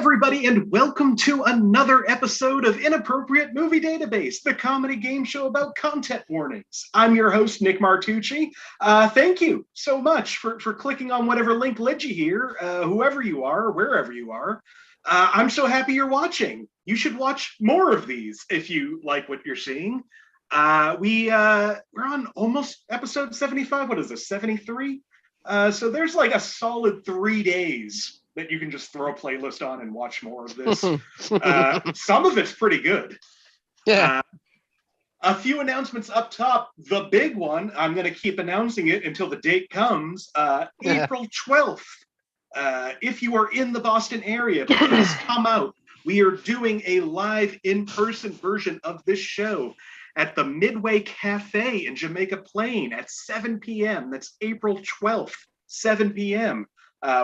everybody, and welcome to another episode of Inappropriate Movie Database, the comedy game show about content warnings. I'm your host, Nick Martucci. Thank you so much for clicking on whatever link led you here, whoever you are, wherever you are. I'm so happy you're watching. You should watch more of these if you like what you're seeing. We're on almost episode 75. What is this, 73? So there's like a solid 3 days that you can just throw a playlist on and watch more of this. Some of it's pretty good. Yeah. A few announcements up top. The big one, I'm going to keep announcing it until the date comes, April 12th. If you are in the Boston area, please come out. We are doing a live in-person version of this show at the Midway Cafe in Jamaica Plain at 7 p.m. That's April 12th, 7 p.m.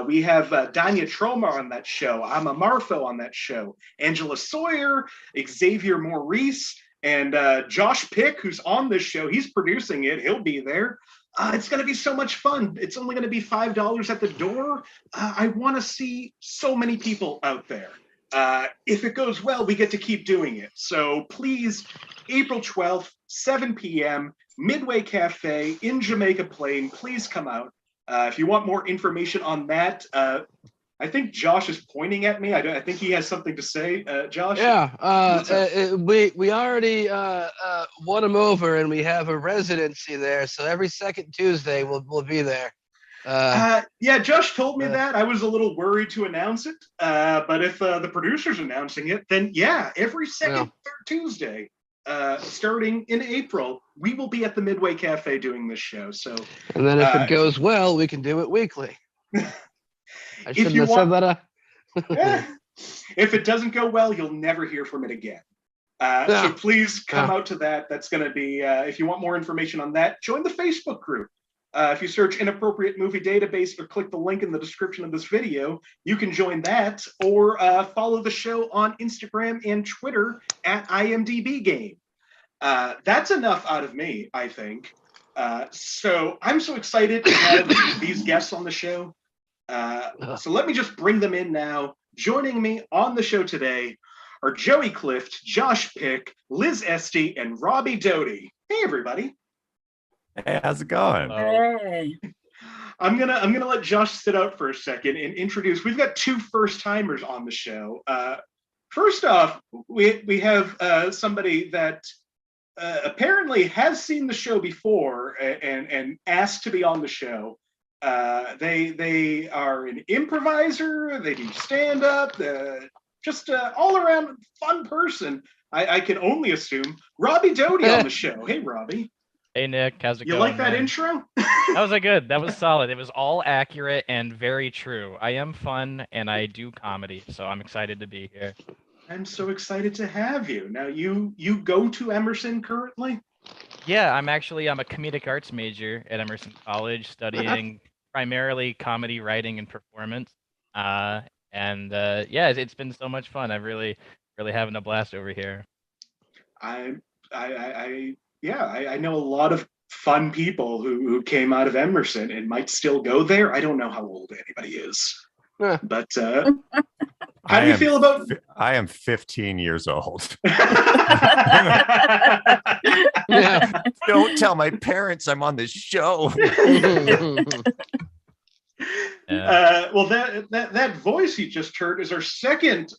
We have Danya Tromar on that show. I'm a Marfo on that show. Angela Sawyer, Xavier Maurice, and Josh Pick, who's on this show. He's producing it. He'll be there. It's going to be so much fun. It's only going to be $5 at the door. I want to see so many people out there. If it goes well, we get to keep doing it. So please, April 12th, 7 p.m., Midway Cafe in Jamaica Plain. Please come out. If you want more information on that, I think Josh is pointing at me. I think he has something to say. Josh? Yeah, we already won him over, and we have a residency there. So every second Tuesday, we'll be there. Yeah, Josh told me that. I was a little worried to announce it. But if the producer's announcing it, then yeah, every second third Tuesday, starting in April, we will be at the Midway Cafe doing this show. So, and then if it goes well, we can do it weekly. I shouldn't have said that. If it doesn't go well, you'll never hear from it again. So please come out to that. That's going to be, if you want more information on that, join the Facebook group. If you search Inappropriate Movie Database or click the link in the description of this video, you can join that, or follow the show on Instagram and Twitter at IMDb Game. That's enough out of me, I think. So I'm so excited to have these guests on the show. So let me just bring them in now. Joining me on the show today are Joey Clift, Josh Pick, Liz Estery, and Robbie Doty. Hey, everybody. Hey, how's it going? Hey. I'm gonna let Josh sit out for a second and introduce. We've got two first timers on the show. First off, we have somebody that apparently has seen the show before and asked to be on the show. They are an improviser. They do stand up. Just all around fun person. I can only assume. Robbie Doty on the show. Hey, Robbie. Hey, Nick, how's it going? You like that intro? That was good. That was solid. It was all accurate and very true. I am fun and I do comedy, so I'm excited to be here. I'm so excited to have you. Now, you go to Emerson currently? Yeah, I'm a comedic arts major at Emerson College, studying primarily comedy writing and performance. Yeah, it's been so much fun. I'm really having a blast over here. I know a lot of fun people who came out of Emerson and might still go there. I don't know how old anybody is, but how do you feel about? I am 15 years old. Don't tell my parents I'm on this show. Well, that voice you just heard is our second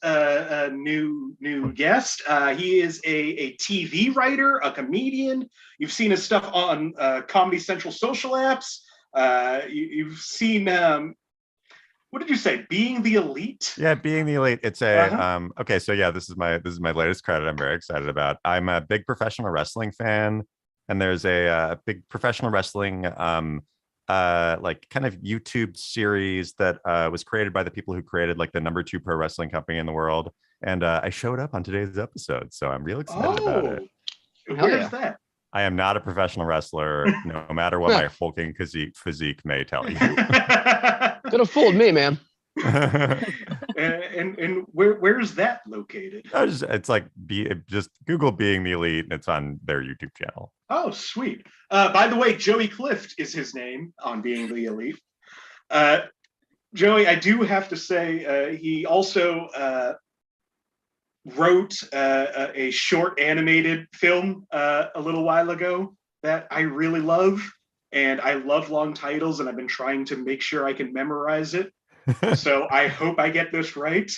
new guest. He is a TV writer, a comedian. You've seen his stuff on Comedy Central social apps. You've seen what did you say? Being the Elite? Yeah, Being the Elite. It's a okay. So yeah, this is my latest credit. I'm very excited about. I'm a big professional wrestling fan, and there's a big professional wrestling like kind of YouTube series that was created by the people who created like the #2 pro wrestling company in the world. And I showed up on today's episode, so I'm real excited about it. Where's that? I am not a professional wrestler, no matter what my hulking physique may tell you. Could have fooled me, man. And where's that located? It's like just Google Being the Elite, and it's on their YouTube channel. Oh, sweet. By the way, Joey Clift is his name on Being the Elite. Joey, I do have to say, he also wrote a short animated film a little while ago that I really love. And I love long titles, and I've been trying to make sure I can memorize it. So I hope I get this right.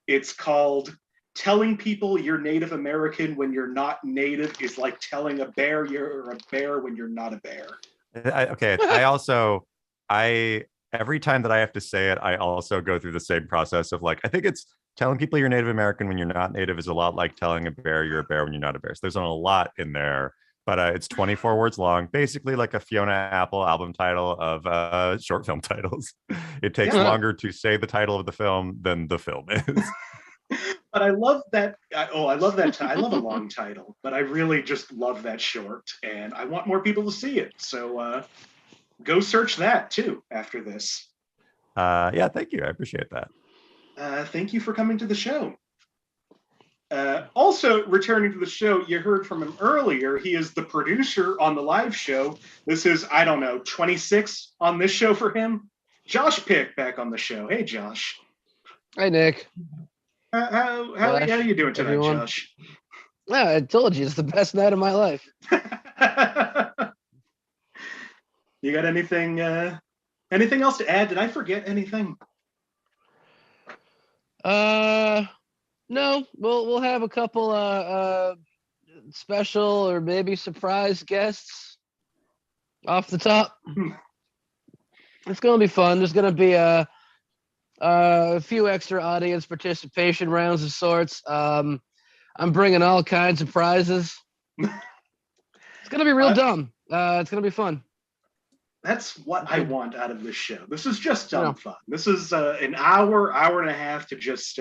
It's called Telling People You're Native American When You're Not Native is Like Telling a Bear You're a Bear When You're Not a Bear. Every time that I have to say it, I also go through the same process of like, I think it's telling people you're Native American when you're not Native is a lot like telling a bear you're a bear when you're not a bear. So there's a lot in there. But it's 24 words long, basically like a Fiona Apple album title of short film titles. It takes longer to say the title of the film than the film is. But I love that. I love that. I love a long title, but I really just love that short, and I want more people to see it. So go search that too after this. Yeah, thank you. I appreciate that. Thank you for coming to the show. Also returning to the show, you heard from him earlier. He is the producer on the live show. This is, I don't know, 26 on this show for him. Josh Pick back on the show. Hey, Josh. Hi, Nick. How are you doing tonight, everyone? Josh? Yeah, I told you, it's the best night of my life. You got anything else to add? Did I forget anything? No, we'll have a couple special or maybe surprise guests off the top. It's gonna be fun. There's gonna be a few extra audience participation rounds of sorts. I'm bringing all kinds of prizes. It's gonna be real dumb. It's gonna be fun. That's what I want out of this show. This is just dumb fun. This is an hour and a half to just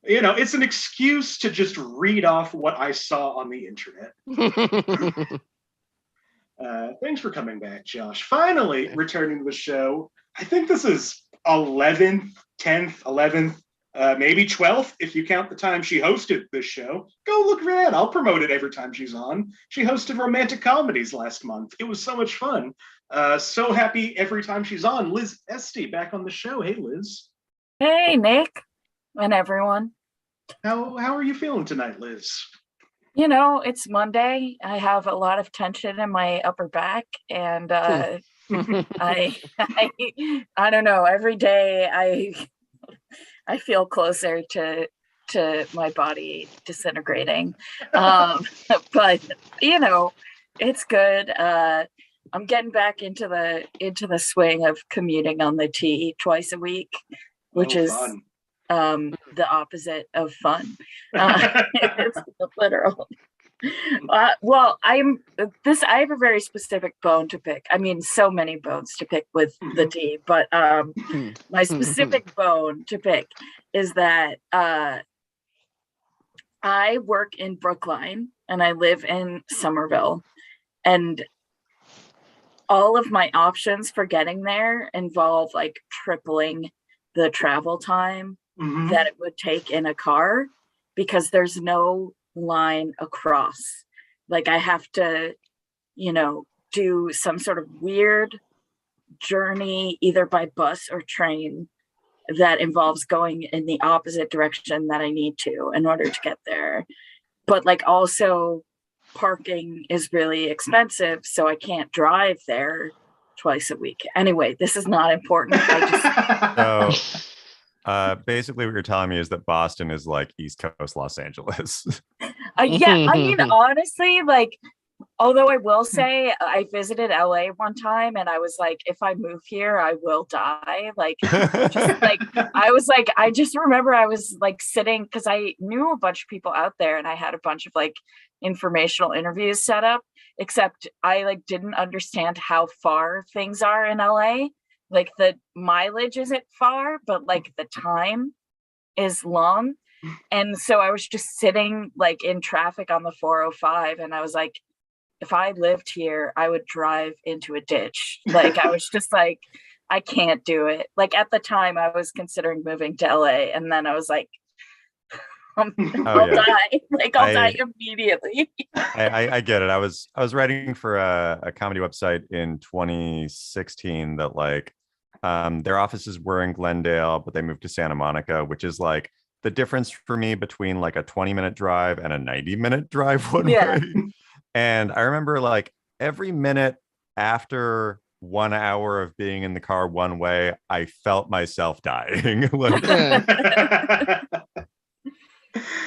it's an excuse to just read off what I saw on the internet. Thanks for coming back, Josh. Finally returning to the show. I think this is 11th, 10th, 11th, maybe 12th, if you count the time she hosted this show. Go look for that. I'll promote it every time she's on. She hosted Romantic Comedies last month. It was so much fun. So happy every time she's on. Liz Estery back on the show. Hey, Liz. Hey, Nick and everyone. How are you feeling tonight, Liz? It's Monday. I have a lot of tension in my upper back, and I don't know. Every day I feel closer to my body disintegrating. But it's good. I'm getting back into the swing of commuting on the T twice a week, which is fun. The opposite of fun. It's literal. Well, I have a very specific bone to pick. I mean, so many bones to pick with the T, but my specific bone to pick is that I work in Brookline and I live in Somerville, and all of my options for getting there involve like tripling the travel time that it would take in a car, because there's no line across. Like I have to, do some sort of weird journey either by bus or train that involves going in the opposite direction that I need to in order to get there. But like also parking is really expensive, so I can't drive there twice a week. Anyway, this is not important. Basically what you're telling me is that Boston is like East Coast Los Angeles. Yeah, I mean, honestly, like, although I will say I visited LA one time and I was like, if I move here, I will die. Like, just like, I just remember I was like sitting, because I knew a bunch of people out there and I had a bunch of like informational interviews set up, except I like didn't understand how far things are in LA. Like the mileage isn't far, but like the time is long. And so I was just sitting like in traffic on the 405 and I was like, if I lived here, I would drive into a ditch. Like I was just like, I can't do it. Like at the time I was considering moving to LA, and then I was like, I'll die. Like I'll die immediately. I get it. I was writing for a comedy website in 2016 that like Their offices were in Glendale, but they moved to Santa Monica, which is like the difference for me between like a 20-minute drive and a 90-minute drive one Yeah. way. And I remember like every minute after 1 hour of being in the car one way, I felt myself dying. Like,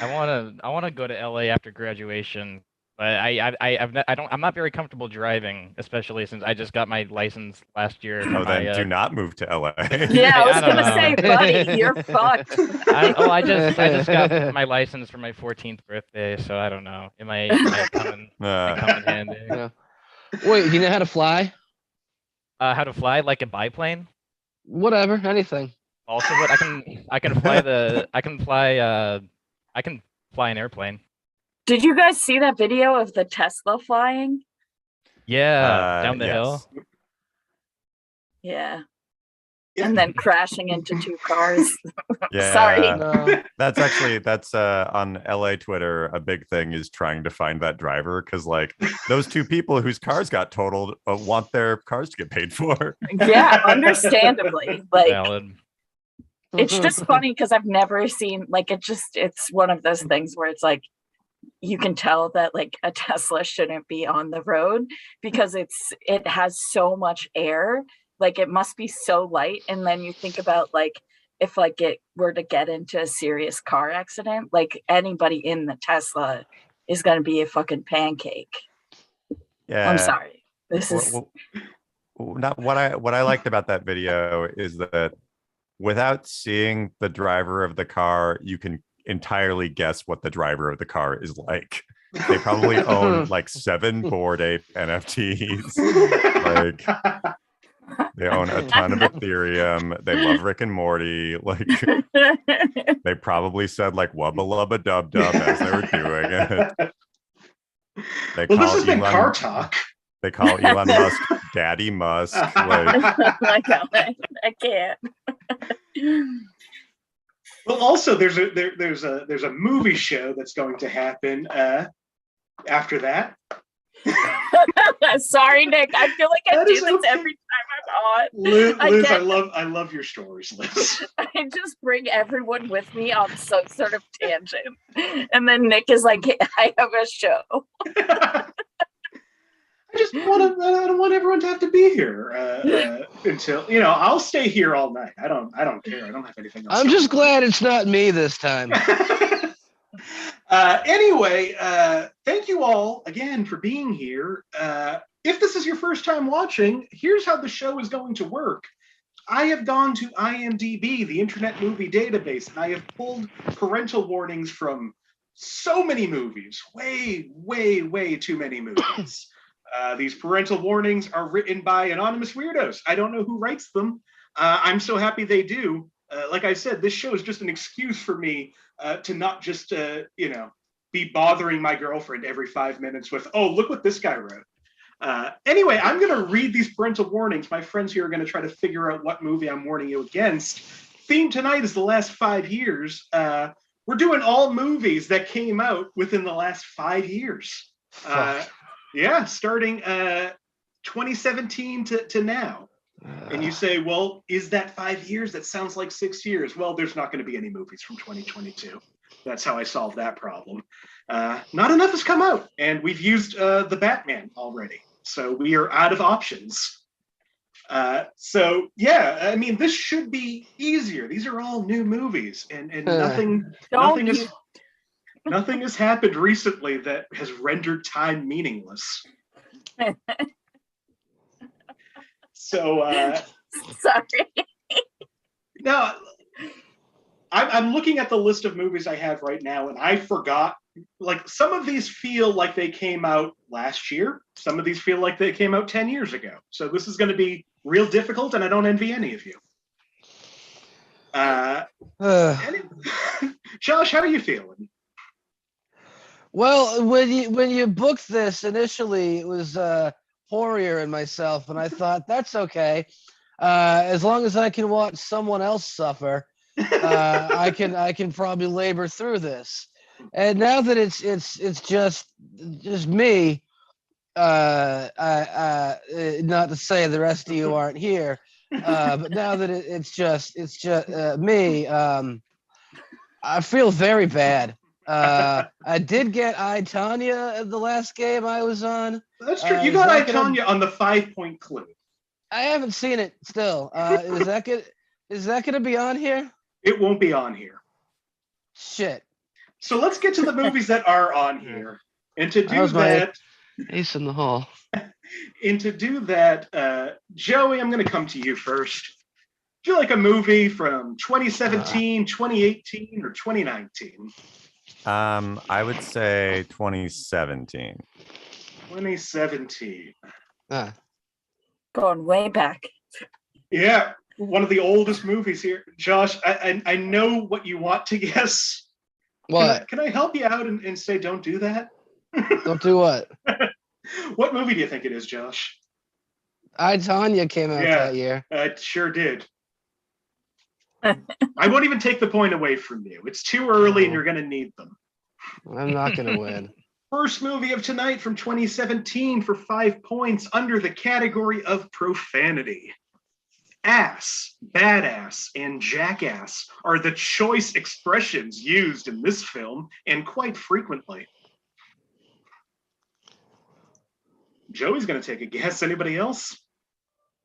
I wanna go to LA after graduation, but I'm not very comfortable driving, especially since I just got my license last year. For then do not move to LA. Yeah, I was I don't gonna say, know. buddy, you're fucked. I just got my license for my 14th birthday, so I don't know. It might come in handy. Yeah. Wait, do you know how to fly? How to fly like a biplane? Whatever, anything. Also, what I can fly an airplane. Did you guys see that video of the Tesla flying? Yeah, down the yes. hill. Yeah. And then crashing into two cars. Yeah. Sorry. No. That's on LA Twitter. A big thing is trying to find that driver, because like those two people whose cars got totaled want their cars to get paid for. Yeah, understandably. Like, Valid. it's just funny because I've never seen, like, it's one of those things where it's like, you can tell that like a Tesla shouldn't be on the road because it has so much air. Like, it must be so light. And then you think about like, if like it were to get into a serious car accident, like anybody in the Tesla is going to be a fucking pancake. Yeah. I'm sorry. This is not what I liked about that video is that without seeing the driver of the car, you can entirely guess what the driver of the car is like. They probably own like 7 Bored Ape NFTs. Like, they own a ton of Ethereum. They love Rick and Morty. Like, they probably said like wubba lubba dub dub as they were doing it. Well, this has been car talk. They call Elon Musk Daddy Musk. Like, I can't. Well, also there's a movie show that's going to happen after that. Sorry, Nick. I feel like I do this every time I'm on. Liz, I love your stories, Liz. I just bring everyone with me on some sort of tangent, and then Nick is like, hey, "I have a show." I don't want everyone to have to be here until, I'll stay here all night. I don't care. I don't have anything else. I'm just glad it's not me this time. Anyway, thank you all again for being here. If this is your first time watching, here's how the show is going to work. I have gone to IMDb, the Internet Movie Database, and I have pulled parental warnings from so many movies. Way, way, way too many movies. These parental warnings are written by anonymous weirdos. I don't know who writes them. I'm so happy they do. Like I said, this show is just an excuse for me to not just, be bothering my girlfriend every 5 minutes with, oh, look what this guy wrote. Anyway, I'm going to read these parental warnings. My friends here are going to try to figure out what movie I'm warning you against. Theme tonight is the last 5 years. We're doing all movies that came out within the last 5 years. Yeah, starting 2017 to now. And you say, well, is that 5 years? That sounds like 6 years. Well, there's not going to be any movies from 2022. That's how I solved that problem. Not enough has come out, and we've used the Batman already. So we are out of options. So, yeah, I mean, this should be easier. These are all new movies, and nothing has happened recently that has rendered time meaningless. So, sorry. Now, I'm looking at the list of movies I have right now, and I forgot. Like, some of these feel like they came out last year. Some of these feel like they came out 10 years ago. So this is going to be real difficult, and I don't envy any of you. Josh, how are you feeling? Well, when you booked this initially, it was Horier and myself, and I thought that's okay, as long as I can watch someone else suffer, I can probably labor through this. And now that it's just me, not to say the rest of you aren't here, But now that it's just me, I feel very bad. I did get I, Tanya at the last game I was on. That's true. You got I, Tanya on the 5-point clue. I haven't seen it still. Is that gonna be on here? It won't be on here. Shit. So let's get to the movies that are on here. And to do that, ace in the hole. And to do that, Joey, I'm going to come to you first. Do you like a movie from 2017, 2018, or 2019? I would say 2017. 2017. Going way back. Yeah, one of the oldest movies here. Josh, I know what you want to guess. What? Can I help you out and say don't do that? Don't do what? What movie do you think it is, Josh? I, Tanya came out that year. It sure did. I won't even take the point away from you. It's too early and you're going to need them. I'm not going to win. First movie of tonight from 2017 for 5 points under the category of profanity. Ass, badass, and jackass are the choice expressions used in this film, and quite frequently. Joey's going to take a guess. Anybody else?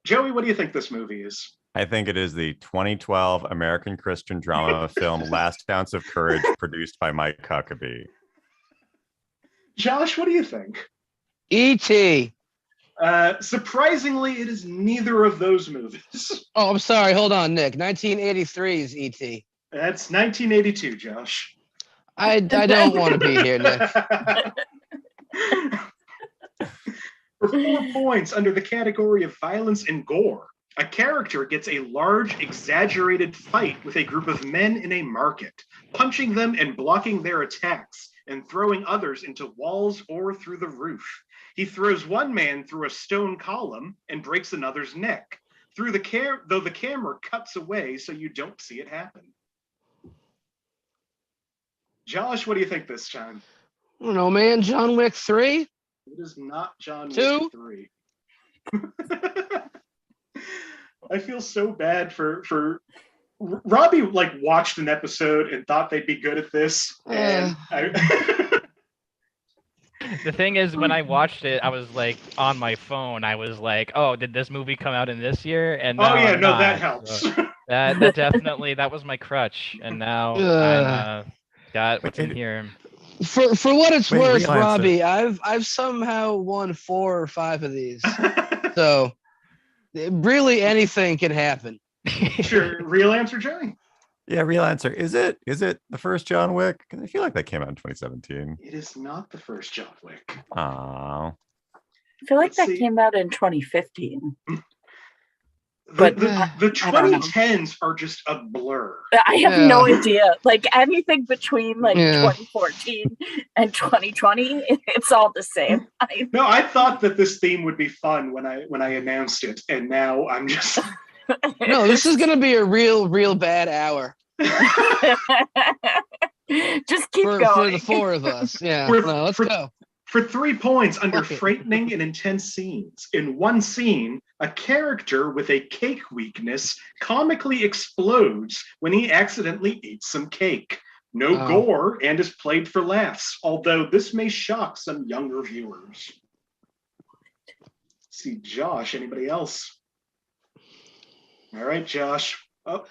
Joey, what do you think this movie is? I think it is the 2012 American Christian drama film Last Ounce of Courage, produced by Mike Huckabee. Josh, what do you think? E.T. Surprisingly, it is neither of those movies. Oh, I'm sorry. Hold on, Nick. 1983 is E.T. That's 1982, Josh. I don't want to be here, Nick. For 4 points under the category of violence and gore, a character gets a large, exaggerated fight with a group of men in a market, punching them and blocking their attacks, and throwing others into walls or through the roof. He throws one man through a stone column and breaks another's neck, though the camera cuts away so you don't see it happen. Josh, what do you think this time? I don't know, man. John Wick 3? It is not John Wick 3. I feel so bad for Robbie. Like, watched an episode and thought they'd be good at this, and The thing is, when I watched it, I was like on my phone. I was like, "Oh, did this movie come out in this year?" And now that helps. So that definitely was my crutch, and now I'm got what's in here. For what it's worth, Robbie, I've somehow won 4 or 5 of these. So really anything can happen. Sure. Real answer, Joey? Yeah, real answer. Is it the first John Wick? Because I feel like that came out in 2017. It is not the first John Wick. Oh. I feel like came out in 2015. But the 2010s are just a blur. I have no idea. Like anything between 2014 and 2020, it's all the same. I thought that this theme would be fun when I announced it, and now I'm just No, this is gonna be a real bad hour. Just keep going. For the 4 of us. Yeah. Let's go. For 3 points under frightening and intense scenes. In one scene, a character with a cake weakness comically explodes when he accidentally eats some cake. No gore and is played for laughs, although this may shock some younger viewers. Let's see, Josh, anybody else? All right, Josh. Oh.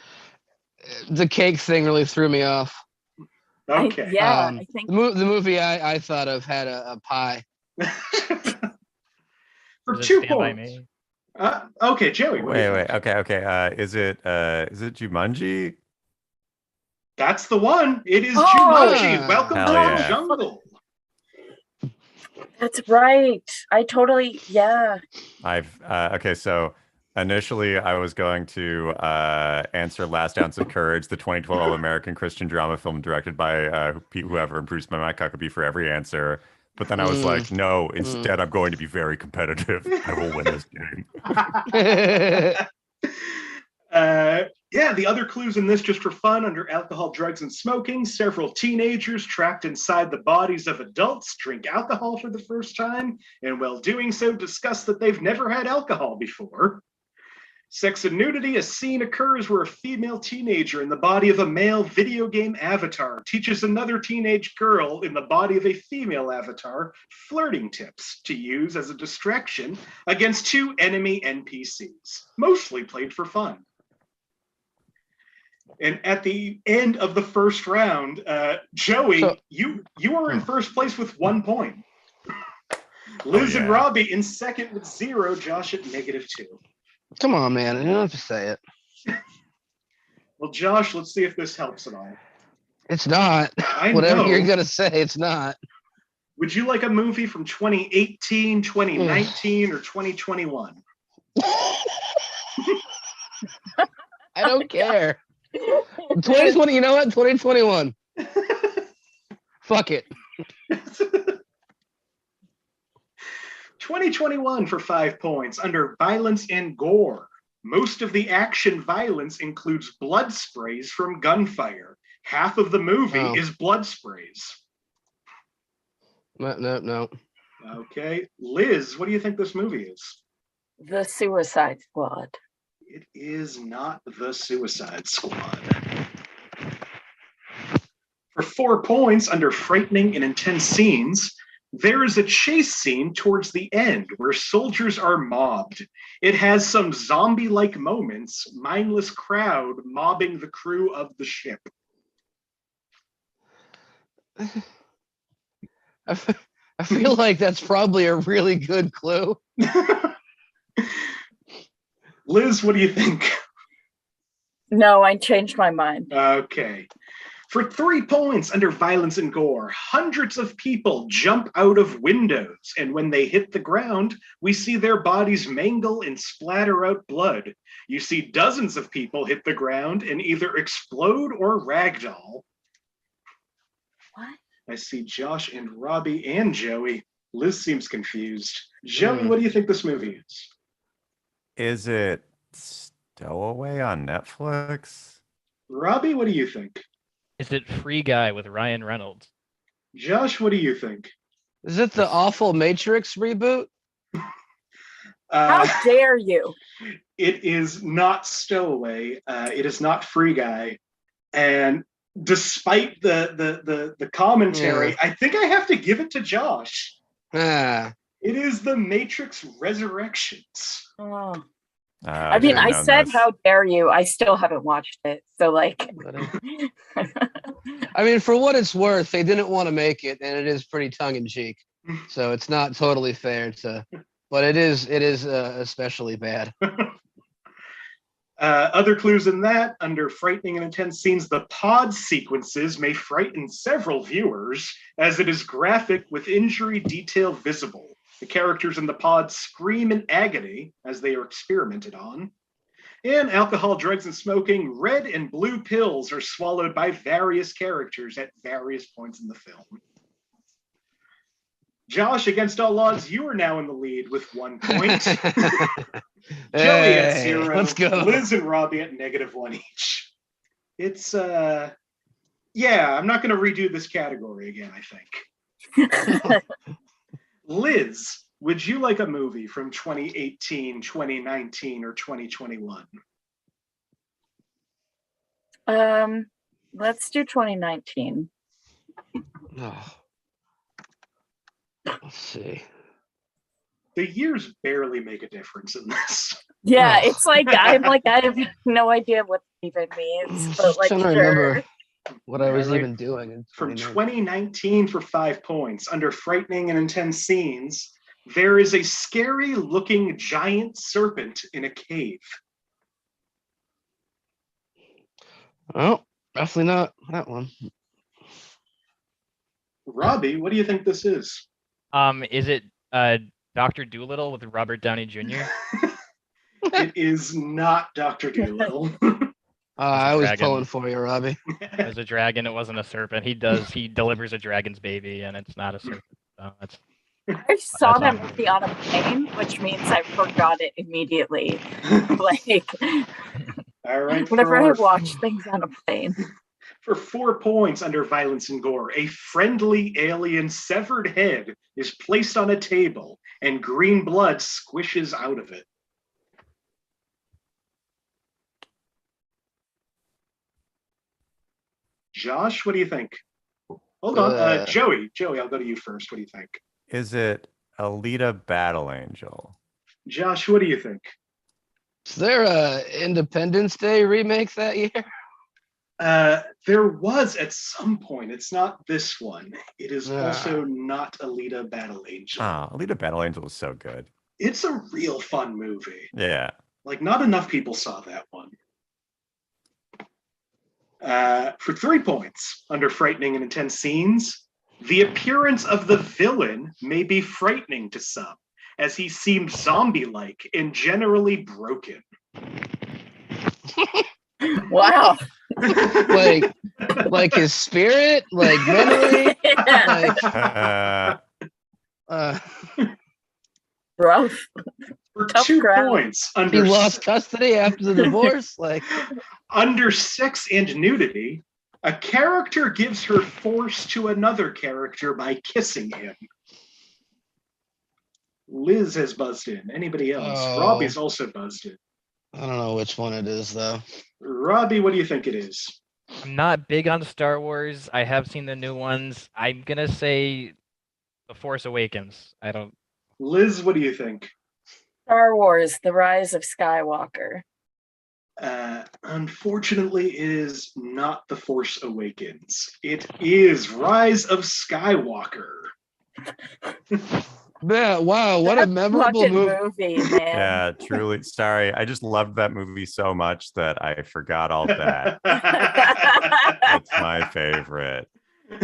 The cake thing really threw me off. Okay. I think the movie I thought of had a pie. For 2 points. Okay, Joey. Wait. Okay. Is it Jumanji? That's the one. It is Jumanji. Welcome to the jungle. That's right. I totally Okay, so initially, I was going to answer Last Ounce of Courage, the 2012 American Christian drama film directed by whoever, and produced by Mike Huckabee for every answer. But then I was like, no, instead I'm going to be very competitive. I will win this game. The other clues in this, just for fun, under alcohol, drugs, and smoking, several teenagers trapped inside the bodies of adults drink alcohol for the first time, and while doing so, discuss that they've never had alcohol before. Sex and nudity, a scene occurs where a female teenager in the body of a male video game avatar teaches another teenage girl in the body of a female avatar flirting tips to use as a distraction against two enemy NPCs, mostly played for fun. And at the end of the first round, Joey, you are in first place with 1 point. Liz and Robbie in second with 0, Josh at -2. Come on, man. You don't have to say it. Well, Josh, let's see if this helps at all. It's not. Whatever you're going to say, it's not. Would you like a movie from 2018, 2019, or 2021? I don't care. 2020, you know what? 2021. Fuck it. 2021 for 5 points under violence and gore. Most of the action violence includes blood sprays from gunfire. Half of the movie is blood sprays. No. Okay. Liz, what do you think this movie is? The Suicide Squad. It is not The Suicide Squad. For 4 points under frightening and intense scenes, there is a chase scene towards the end where soldiers are mobbed. It has some zombie-like moments, mindless crowd mobbing the crew of the ship. I feel like that's probably a really good clue. Liz, what do you think? No, I changed my mind. Okay. For 3 points under violence and gore, hundreds of people jump out of windows, and when they hit the ground, we see their bodies mangle and splatter out blood. You see dozens of people hit the ground and either explode or ragdoll. What? I see Josh and Robbie and Joey. Liz seems confused. Joey, what do you think this movie is? Is it Stowaway on Netflix? Robbie, what do you think? Is it Free Guy with Ryan Reynolds? Josh, what do you think? Is it the awful Matrix reboot? How dare you? It is not Stowaway. It is not Free Guy. And despite the commentary, I think I have to give it to Josh. It is The Matrix Resurrections. Oh. I mean, I said, how dare you? I still haven't watched it. So, like. I mean, for what it's worth, they didn't want to make it, and it is pretty tongue-in-cheek. So it's not totally fair to, but it is especially bad. Other clues in that, under frightening and intense scenes, the pod sequences may frighten several viewers, as it is graphic with injury detail visible. The characters in the pod scream in agony as they are experimented on. And alcohol, drugs, and smoking, red and blue pills are swallowed by various characters at various points in the film. Josh, against all odds, you are now in the lead with 1 point. Joey at 0. Let's go. Liz and Robbie at -1 each. It's, I'm not going to redo this category again, I think. Liz, would you like a movie from 2018, 2019, or 2021? Let's do 2019. Oh. Let's see. The years barely make a difference in this. Yeah, it's like I have no idea what it even means. But like, I'm trying to remember what I was even doing in from 2019 for 5 points. Under frightening and intense scenes, there is a scary looking giant serpent in a cave. Oh, definitely not that one. Robbie, what do you think this is? Is it Dr. Dolittle with Robert Downey Jr.? It is not Dr. Dolittle. I was pulling for you, Robbie. It was a dragon. It wasn't a serpent. He delivers a dragon's baby, and it's not a serpent. So that's. I saw that movie on a plane, which means I forgot it immediately. Like, all right. Whenever I watch things on a plane. For 4 points under violence and gore, a friendly alien severed head is placed on a table, and green blood squishes out of it. Josh, what do you think? Hold on, Joey, I'll go to you first. What do you think? Is it Alita Battle Angel? Josh, what do you think? Is there a Independence Day remake that year? There was at some point. It's not this one. It is also not Alita Battle Angel. Oh, Alita Battle Angel was so good. It's a real fun movie. Yeah. Like, not enough people saw that one. For 3 points, under frightening and intense scenes, the appearance of the villain may be frightening to some, as he seemed zombie-like and generally broken. Wow. like his spirit, like memory, rough. For Tough 2 crowd. points, he lost custody after the divorce. Like, under sex and nudity, a character gives her force to another character by kissing him. Liz has buzzed in. Anybody else? Robbie's also buzzed in. I don't know which one it is though. Robbie, what do you think it is? I'm not big on Star Wars. I have seen the new ones. I'm gonna say The Force Awakens. I don't. Liz, what do you think? Star Wars: The Rise of Skywalker. Unfortunately, it is not The Force Awakens. It is Rise of Skywalker. Yeah, wow, what a memorable fucking movie. man. Yeah, truly. Sorry. I just loved that movie so much that I forgot all that. It's my favorite.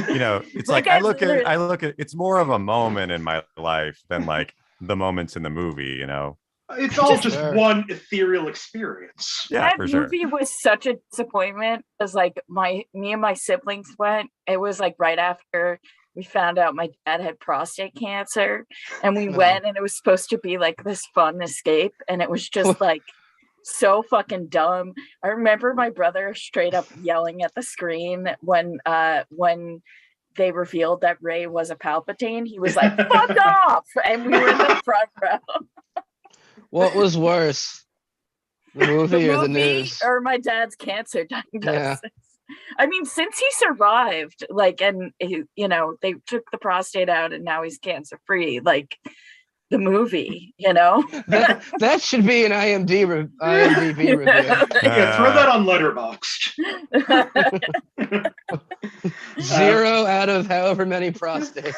You know, it's like I look at it's more of a moment in my life than like the moments in the movie, you know. It's all just one ethereal experience. Yeah, that for sure. movie was such a disappointment because like me and my siblings went. It was like right after we found out my dad had prostate cancer, and we went, and it was supposed to be like this fun escape, and it was just like so fucking dumb. I remember my brother straight up yelling at the screen when they revealed that Rey was a Palpatine. He was like, "Fuck off!" And we were in the front row. What was worse, the movie or the news? Or my dad's cancer diagnosis? Yeah. I mean, since he survived, like, and he, you know, they took the prostate out, and now he's cancer free. Like, the movie, you know, that should be an IMDb review. Yeah, throw that on Letterboxd. 0 out of however many prostates.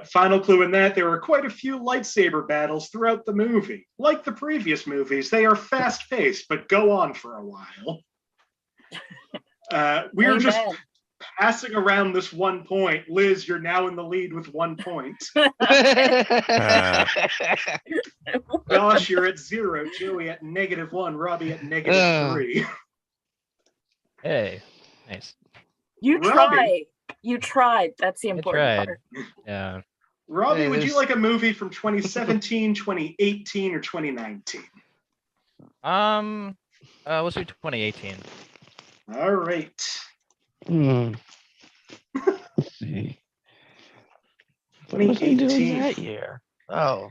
Final clue in that, there are quite a few lightsaber battles throughout the movie. Like the previous movies, they are fast-paced, but go on for a while. We're just passing around this 1 point. Liz, you're now in the lead with 1 point. Josh, you're at 0. Joey at -1. Robbie at -3. Hey, nice. You tried. You tried. That's the important part. Yeah. Robbie, would you like a movie from 2017, 2018, or 2019? Let's do 2018. All right. Let's see. What was he doing that year? Oh.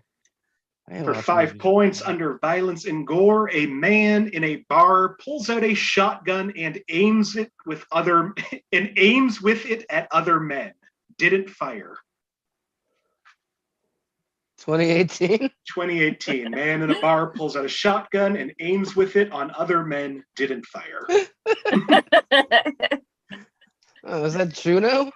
For 5 points, under violence and gore, a man in a bar pulls out a shotgun and aims it at other men. Didn't fire. 2018? 2018. Man in a bar pulls out a shotgun and aims with it on other men. Didn't fire. Oh, is that Juno?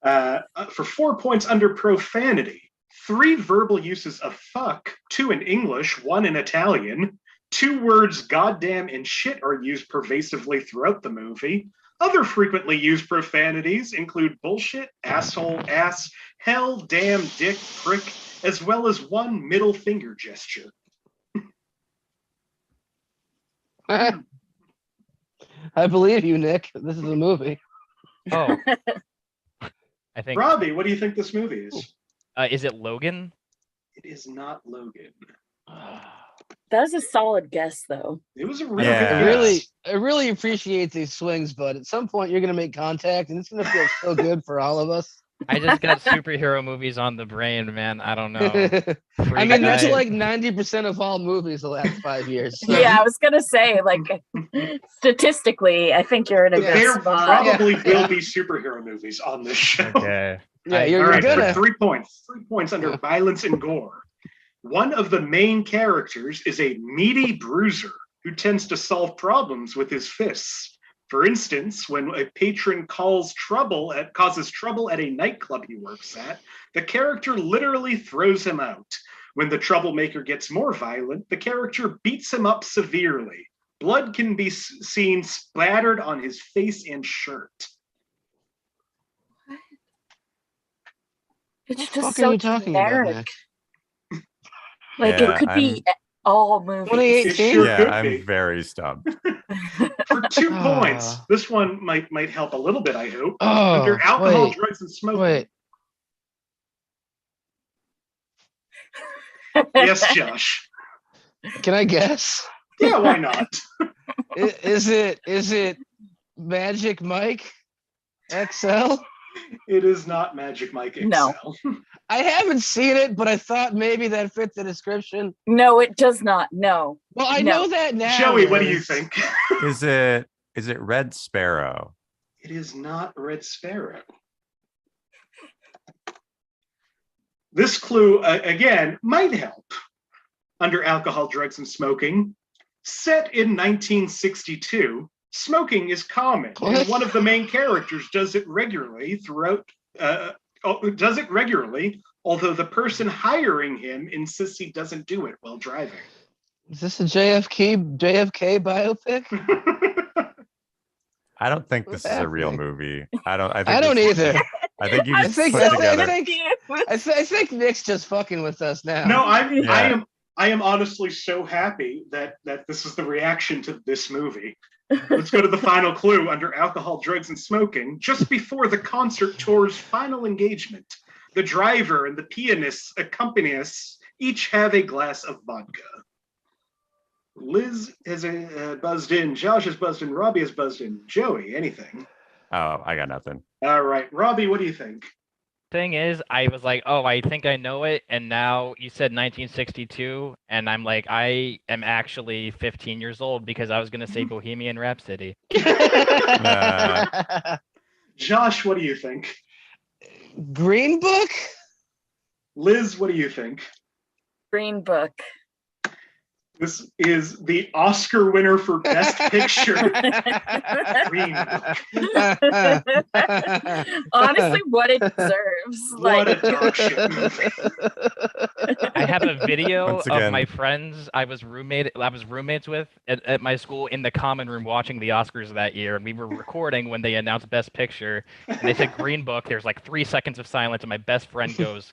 For 4 points, under profanity, 3 verbal uses of fuck, 2 in English, 1 in Italian. 2 words, goddamn and shit, are used pervasively throughout the movie. Other frequently used profanities include bullshit, asshole, ass, hell, damn, dick, prick, as well as 1 middle finger gesture. I believe you, Nick. This is a movie. Oh. I think. Robbie, what do you think this movie is? Is it Logan? It is not Logan. That was a solid guess, though. It was a really Yeah. good guess. I really appreciate these swings, but at some point you're going to make contact, and it's going to feel so good for all of us. I just got superhero movies on the brain, man. I don't know. I mean, that's Guy. like 90% of all movies the last 5 years. So. Yeah, I was gonna say, like, statistically, I think you're in a good There spot. probably Yeah, will yeah. be superhero movies on this show. Okay. Yeah, I- you're, All you're right, for gonna. 3 points. 3 points under violence and gore. One of the main characters is a meaty bruiser who tends to solve problems with his fists. For instance, when a patron causes trouble at a nightclub he works at, the character literally throws him out. When the troublemaker gets more violent, the character beats him up severely. Blood can be seen splattered on his face and shirt. It's What the just fuck are so you talking about, generic. Nick? Like, Yeah, it could be all movies. 2018? It sure Yeah, could I'm be. very stumped. For 2 points, Ah. this one might help a little bit, I hope. Oh, Under alcohol, wait, drugs, and smoking. wait. Yes, Josh. Can I guess? Yeah, why not? Is it Magic Mike XL? It is not Magic Mike XL. No. I haven't seen it, but I thought maybe that fit the description. No, it does not. No. Well, I No. know that now. Joey, what do you Liz. think? Is it Red Sparrow? It is not Red Sparrow. This clue, again, might help. Under alcohol, drugs, and smoking, set in 1962, smoking is common, What? and one of the main characters does it regularly although the person hiring him insists he doesn't do it while driving. Is this a JFK biopic? I don't think What's this is a real happening? movie. I don't Either. I think you I just think- put I together. think- I think Nick's just fucking with us now. No, Yeah. I am honestly so happy that this is the reaction to this movie. Let's go to the final clue under alcohol, drugs, and smoking. Just before the concert tour's final engagement, the driver and the pianist's accompanists each have a glass of vodka. Liz has buzzed in, Josh has buzzed in, Robbie has buzzed in. Joey, anything? Oh, I got nothing. All right, Robbie, what do you think? Thing is, I was like, oh, I think I know it, and now you said 1962, and I'm like, I am actually 15 years old because I was gonna say Bohemian Rhapsody. Josh, what do you think? Green Book? Liz, what do you think? Green Book. This is the Oscar winner for Best Picture. Green Book. Honestly, what it deserves. What a Like, dark shit movie. I have a video Once of again. my friends I was roommates with at my school in the common room watching the Oscars that year, and we were recording when they announced Best Picture, and they said Green Book. There's like 3 seconds of silence, and my best friend goes,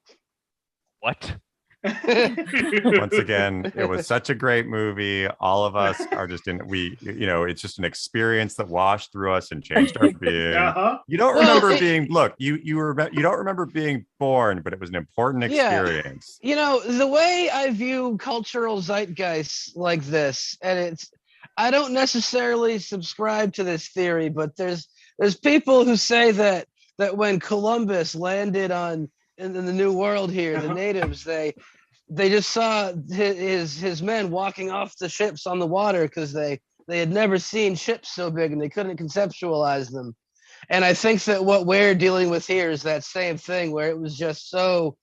"What?" Once again, it was such a great movie. All of us are just it's just an experience that washed through us and changed our being. Uh-huh. You don't Well, remember being you don't remember being born, but it was an important Yeah. experience. You know, the way I view cultural zeitgeist like this, and I don't necessarily subscribe to this theory, but there's people who say that when Columbus landed in the New World here, the natives, they just saw his men walking off the ships on the water because they had never seen ships so big and they couldn't conceptualize them. And I think that what we're dealing with here is that same thing where it was just so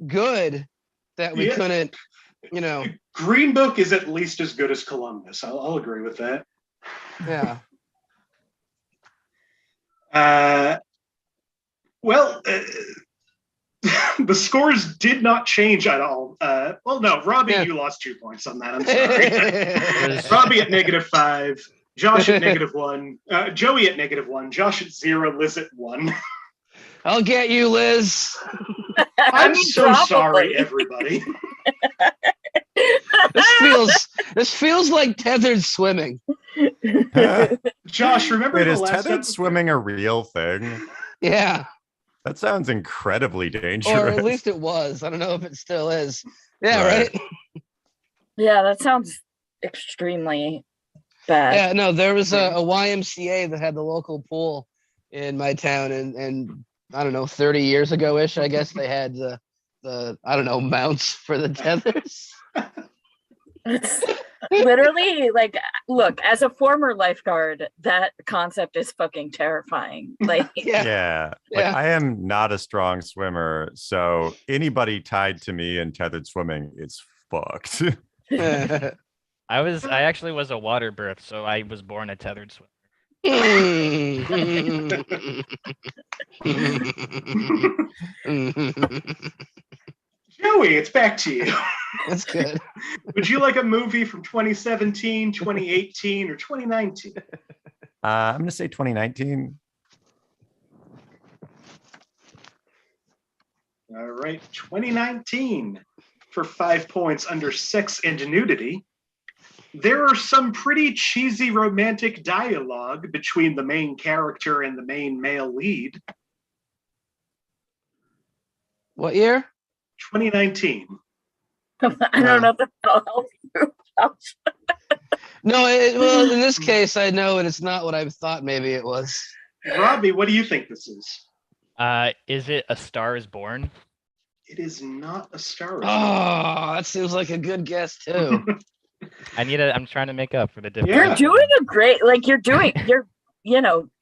good that we Yeah. couldn't, Green Book is at least as good as Columbus. I'll agree with that. yeah. The scores did not change at all. Well, no, Robbie, Yeah. you lost 2 points on that. I'm sorry. Was- Robbie at -5, Josh at -1, Joey at -1, Josh at 0, Liz at 1. I'll get you, Liz. I'm mean, so probably. sorry, everybody. This feels like tethered swimming. Josh, remember Wait, the is last tethered episode? swimming a real thing? Yeah. That sounds incredibly Or dangerous. at least it was. I don't know if it still is. Yeah, Right. right? yeah, that sounds extremely bad. Yeah, no, there was a YMCA that had the local pool in my town, and I don't know, 30 years ago-ish, I guess they had the I don't know, mounts for the tethers. It's literally like, look, as a former lifeguard, that concept is fucking terrifying. Like, Yeah. Like I am not a strong swimmer, so anybody tied to me in tethered swimming is fucked. I actually was a water birth, so I was born a tethered swimmer. Joey, it's back to you. That's good. Would you like a movie from 2017, 2018, or 2019? I'm going to say 2019. All right, 2019 for 5 points under sex and nudity. There are some pretty cheesy romantic dialogue between the main character and the main male lead. What year? 2019. I don't know if that'll help you. No, well, in this case, I know, and it's not what I thought maybe it was. Robbie, what do you think this is? Is it A Star Is Born? It is not A Star Is Born. Oh, that seems like a good guess too. I'm trying to make up for the difference. Yeah. You're doing a great, like you're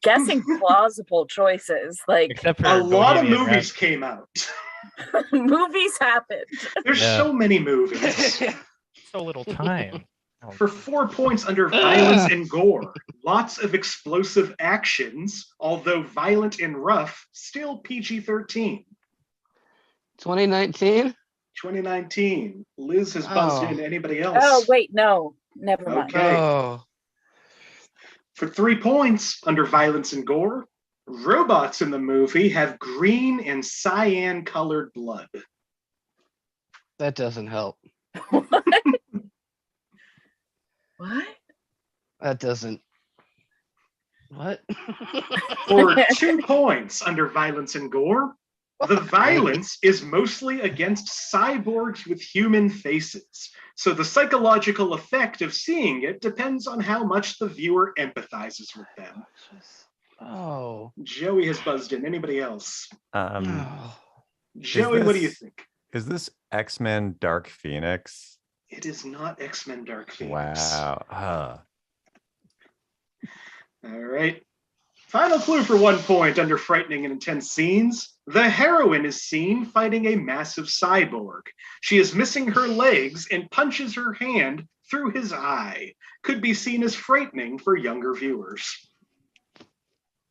guessing plausible choices. Like, Except for A lot of Bohemian movies came out. movies happen. There's so many movies. So little time. For 4 points under violence and gore, lots of explosive actions, although violent and rough, still PG-13. 2019? 2019. Liz has buzzed in. Anybody else? Oh, wait, no. Never mind. Okay. Oh. For 3 points under violence and gore, robots in the movie have green and cyan colored blood. That doesn't help. What? That doesn't. What? For 2 points under violence and gore, the violence is mostly against cyborgs with human faces. So the psychological effect of seeing it depends on how much the viewer empathizes with them. Oh. Joey has buzzed in. Anybody else? Oh. Joey, what do you think? Is this X-Men Dark Phoenix? It is not X-Men Dark Phoenix. Wow. All right. Final clue for 1 point under frightening and intense scenes. The heroine is seen fighting a massive cyborg. She is missing her legs and punches her hand through his eye. Could be seen as frightening for younger viewers.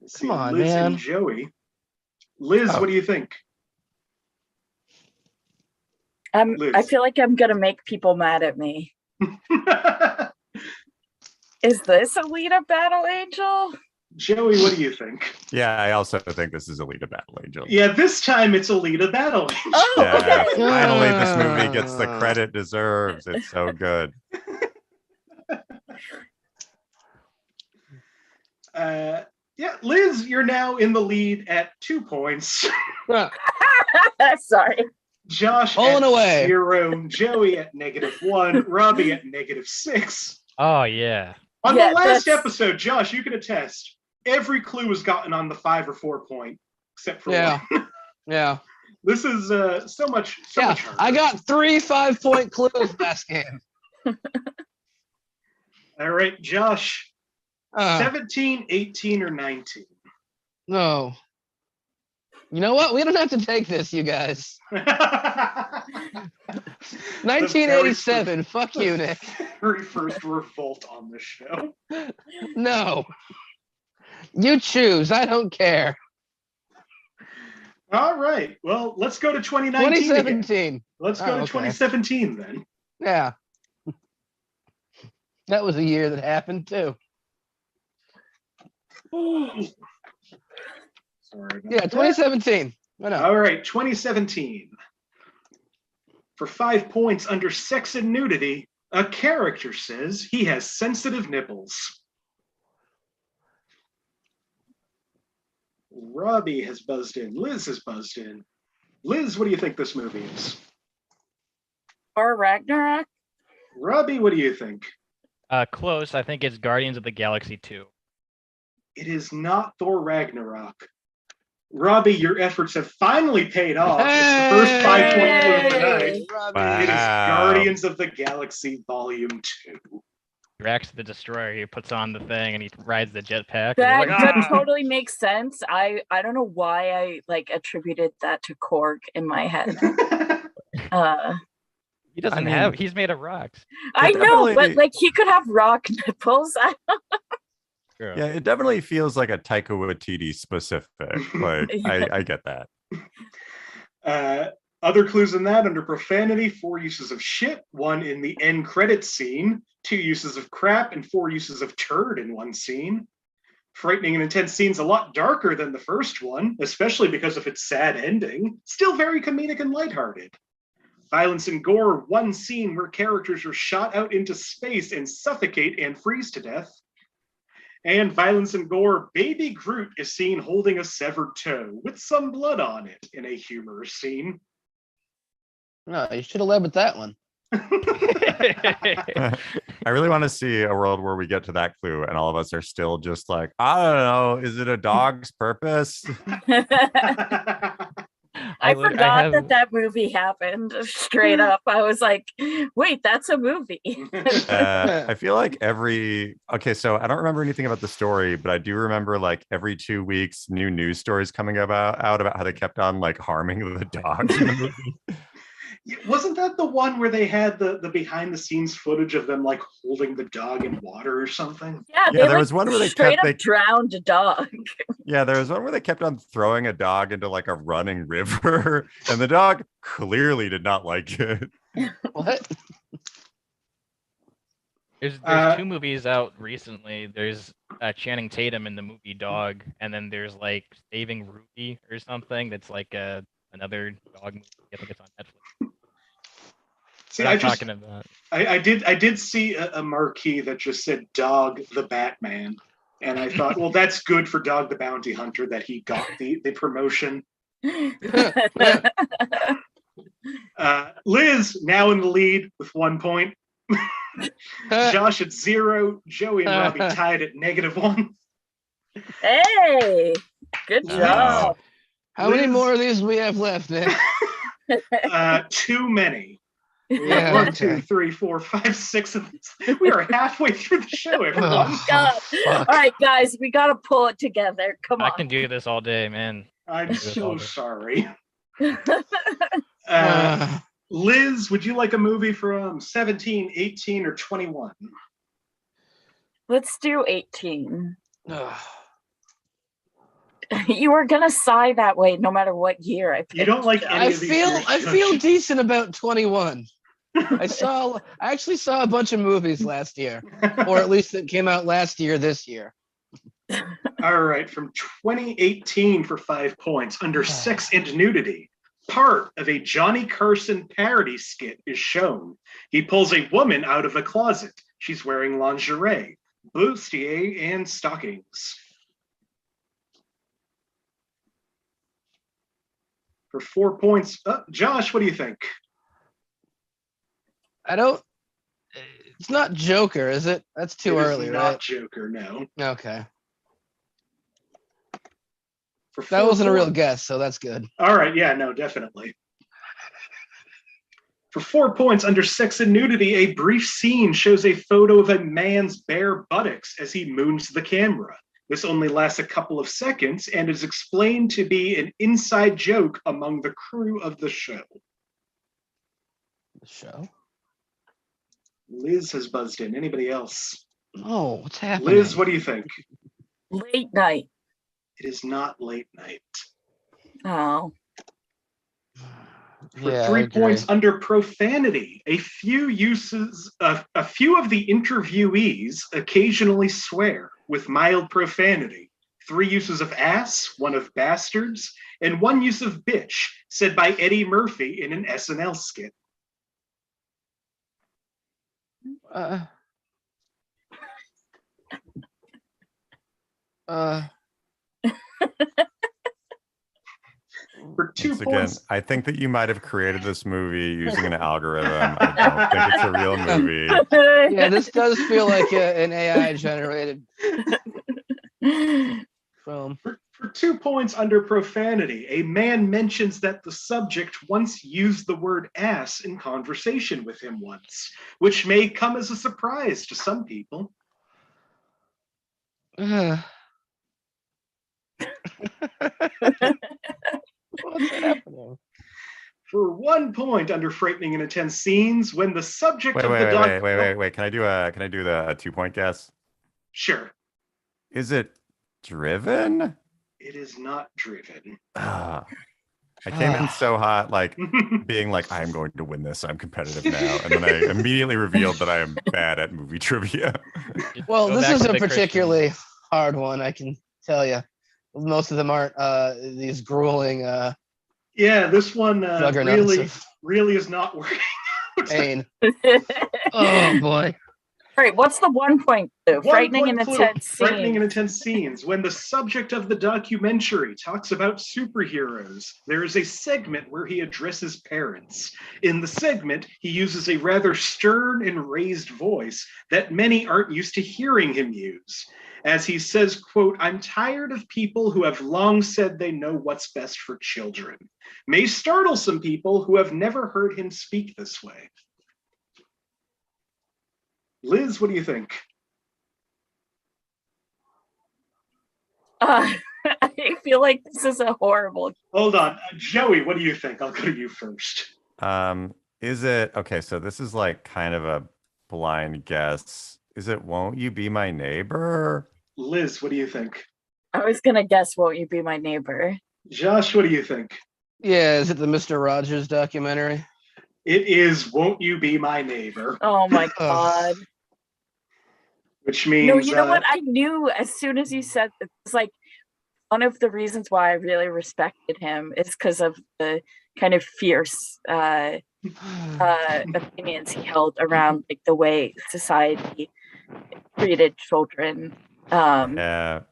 Let's see, Come on, Liz man. and Joey. Liz, what do you think? Liz. I feel like I'm gonna make people mad at me. Is this Alita Battle Angel? Joey, what do you think? Yeah, I also think this is Alita Battle Angel. Yeah, this time it's Alita Battle Angel. Oh, Yeah, okay. finally this movie gets the credit it deserves. It's so good. Yeah, Liz, you're now in the lead at 2 points. Sorry. Josh Pulling at away. 0, Joey at -1, Robbie at -6. Oh yeah. On Yeah, the last that's- episode, Josh, you can attest, every clue was gotten on the 5 or 4 point, except for Yeah. one. Yeah. This is so much Yeah. harder. I got 3 5-point clues last game. All right, Josh, Uh, 17, 18, or 19? no. You know what? We don't have to take this, you guys. 1987. Fuck you, Nick. Very first revolt on this show. No. You choose. I don't care. All right. Well, let's go to 2019 again. 2017. Let's go to okay. 2017 then. Yeah. That was a year that happened too. Sorry about Yeah, that. 2017. What up? All right, 2017. For 5 points under sex and nudity, a character says he has sensitive nipples. Robbie has buzzed in. Liz has buzzed in. Liz, what do you think this movie is? Or Ragnarok? Robbie, what do you think? Close. I think it's Guardians of the Galaxy 2. It is not Thor Ragnarok. Robbie, your efforts have finly paid off. It's the first 5-point clue of the night. Wow. It is Guardians of the Galaxy Volume 2. Drax the Destroyer, he puts on the thing and he rides the jetpack. That totally makes sense. I don't know why I attributed that to Korg in my head. He doesn't have. He's made of rocks. I know, but he could have rock nipples. Yeah, it definitely feels like a Taika Waititi specific. I get that. Other clues in that: under profanity, 4 uses of shit, 1 in the end credits scene, 2 uses of crap, and 4 uses of turd in one scene. Frightening and intense scenes, a lot darker than the first one, especially because of its sad ending. Still very comedic and lighthearted. Violence and gore, 1 scene where characters are shot out into space and suffocate and freeze to death. And violence and gore, Baby Groot is seen holding a severed toe with some blood on it in a humorous scene. No, you should have led with that one. I really want to see a world where we get to that clue and all of us are still just like, I don't know, is it a dog's purpose? I forgot that movie happened straight up. I was like, wait, that's a movie. I feel like so I don't remember anything about the story, but I do remember every 2 weeks, new news stories coming out about how they kept on harming the dogs in the movie. Wasn't that the one where they had the behind the scenes footage of them holding the dog in water or something? Yeah, there was one where they drowned a dog. Yeah, there was one where they kept on throwing a dog into a running river, and the dog clearly did not like it. What? There's 2 movies out recently. There's Channing Tatum in the movie Dog, and then there's Saving Ruby or something that's another dog movie. I think it's on Netflix. See, I did see a marquee that just said Dog the Batman, and I thought, well, that's good for Dog the Bounty Hunter that he got the promotion. Liz now in the lead with 1 point. Josh at 0. Joey and Robbie tied at -1. Hey, good job. How many more of these do we have left, man? Too many. Yeah, 1, 2, 3, 4, 5, 6 of these. We are halfway through the show, everyone. All right, guys, we got to pull it together. Come on. I can do this all day, man. I'm so sorry. Liz, would you like a movie from 17, 18, or 21? Let's do 18. You were gonna sigh that way no matter what year I picked. You don't like any of these years, I feel decent about 21. I actually saw a bunch of movies last year, or at least that came out last year, this year. All right, from 2018 for 5 points, under sex and nudity. Part of a Johnny Carson parody skit is shown. He pulls a woman out of a closet. She's wearing lingerie, bustier, and stockings. For 4 points, Josh, what do you think? It's not Joker, is it? That's too early, right? Not Joker, no. Okay. For that wasn't a real guess, so that's good. All right, yeah, no, definitely. For 4 points, under sex and nudity, a brief scene shows a photo of a man's bare buttocks as he moons the camera. This only lasts a couple of seconds and is explained to be an inside joke among the crew of the show. The show? Liz has buzzed in. Anybody else? Oh, what's happening? Liz, what do you think? Late Night. It is not Late Night. Oh. For 3 points, under profanity, a few of the interviewees occasionally swear with mild profanity. 3 uses of ass, 1 of bastards, and 1 use of bitch, said by Eddie Murphy in an SNL skit. For 2 points. Again, I think that you might have created this movie using an algorithm. I don't think it's a real movie. Yeah, this does feel like an AI generated. Film. For 2 points under profanity, a man mentions that the subject once used the word ass in conversation with him once, which may come as a surprise to some people. What's happening? For 1 point under frightening and intense scenes, when the subject of the dog... Wait. Can I do the 2 point guess? Sure. Is it driven? It is not driven. I came in so hot, like being like, I'm going to win this. I'm competitive now. And then I immediately revealed that I am bad at movie trivia. Well, Go this back is to a the particularly hard one, I can tell you. Most of them aren't these grueling Yeah, this one juggernauts really is not working. of pain. Oh boy. All right, what's the 1 point clue? 1 Frightening point and clue, intense frightening and scenes. intense scenes. When the subject of the documentary talks about superheroes, there is a segment where he addresses parents. In the segment, he uses a rather stern and raised voice that many aren't used to hearing him use. As he says, quote, "I'm tired of people who have long said they know what's best for children." May startle some people who have never heard him speak this way. Liz, what do you think? I feel like this is a horrible. Hold on. Joey, what do you think? I'll go to you first. Is it okay? So this is like kind of a blind guess. Is it Won't You Be My Neighbor? Liz, what do you think? I was gonna guess Won't You Be My Neighbor? Josh, what do you think? Yeah, is it the Mr. Rogers documentary? It is Won't You Be My Neighbor, Oh my god. which means... No, you know what? I knew as soon as you said that, it's like one of the reasons why I really respected him is because of the kind of fierce opinions he held around like the way society treated children. Yeah.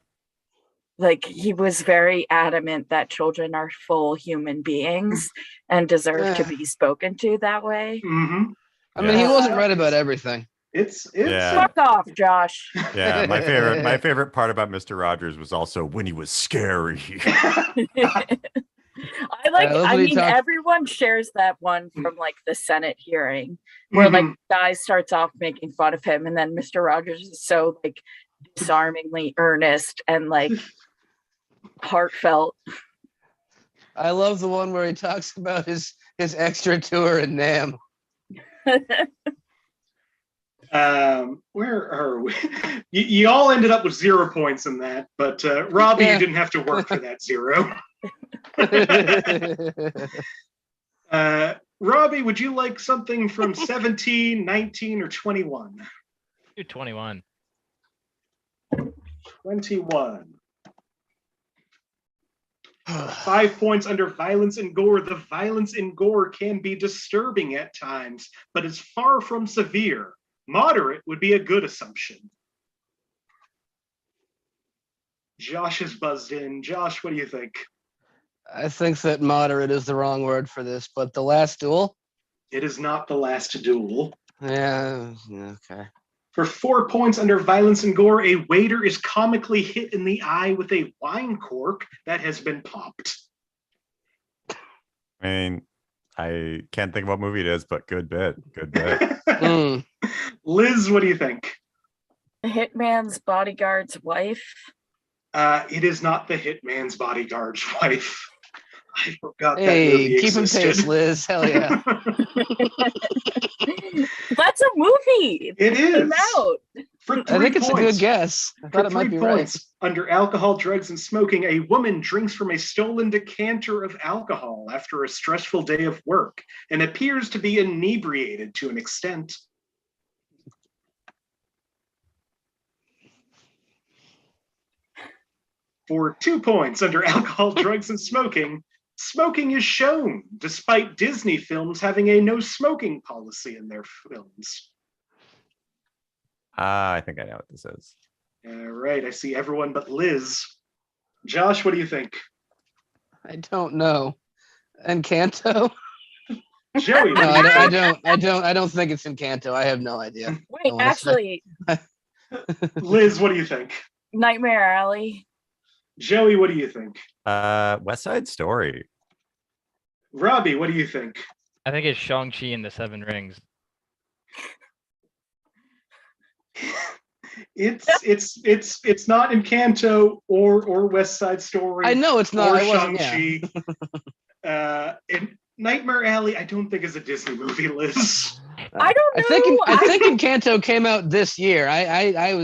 Like he was very adamant that children are full human beings and deserve to be spoken to that way. Mhm. I mean, he wasn't right about everything. It's Yeah. Fuck off, Josh. Yeah, my favorite part about Mr. Rogers was also when he was scary. I mean, everyone shares that one from like the Senate hearing where like guy starts off making fun of him and then Mr. Rogers is so like disarmingly earnest and like heartfelt. I love the one where he talks about his extra tour in Nam. Where are we? You all ended up with 0 points in that, but Robbie, you didn't have to work for that 0. Robbie, would you like something from 17, 19, or 21? Do 21. 21. 5 points under violence and gore. The violence and gore can be disturbing at times, but is far from severe. Moderate would be a good assumption. Josh has buzzed in. Josh, what do you think? I think that moderate is the wrong word for this, but The Last Duel? It is not The Last Duel. Yeah, okay. For 4 points under violence and gore, a waiter is comically hit in the eye with a wine cork that has been popped. I mean, I can't think of what movie it is, but good bit. Liz, what do you think? The Hitman's Bodyguard's Wife. It is not the Hitman's Bodyguard's Wife. I forgot that Hey, movie keep him existed. pace, Liz. Hell yeah. That's a movie. It is. Came out. For 3 I think it's points. a good guess. I thought it might be right. Under alcohol, drugs, and smoking, a woman drinks from a stolen decanter of alcohol after a stressful day of work and appears to be inebriated to an extent. For 2 points under alcohol, drugs, and smoking, smoking is shown, despite Disney films having a no smoking policy in their films. I think I know what this is. All right, I see everyone but Liz. Josh, what do you think? I don't know. Encanto? Joey, No, what do you think? I don't think it's Encanto. I have no idea. Wait, Honestly. actually, Liz, what do you think? Nightmare Alley. Joey, what do you think? West Side Story. Robbie, what do you think? I think it's Shang-Chi and the Seven Rings. It's not Encanto or West Side Story. I know it's not. Or I wasn't. Shang-Chi. And Nightmare Alley, I don't think is a Disney movie, Liz. I don't know. I think Encanto came out this year. I have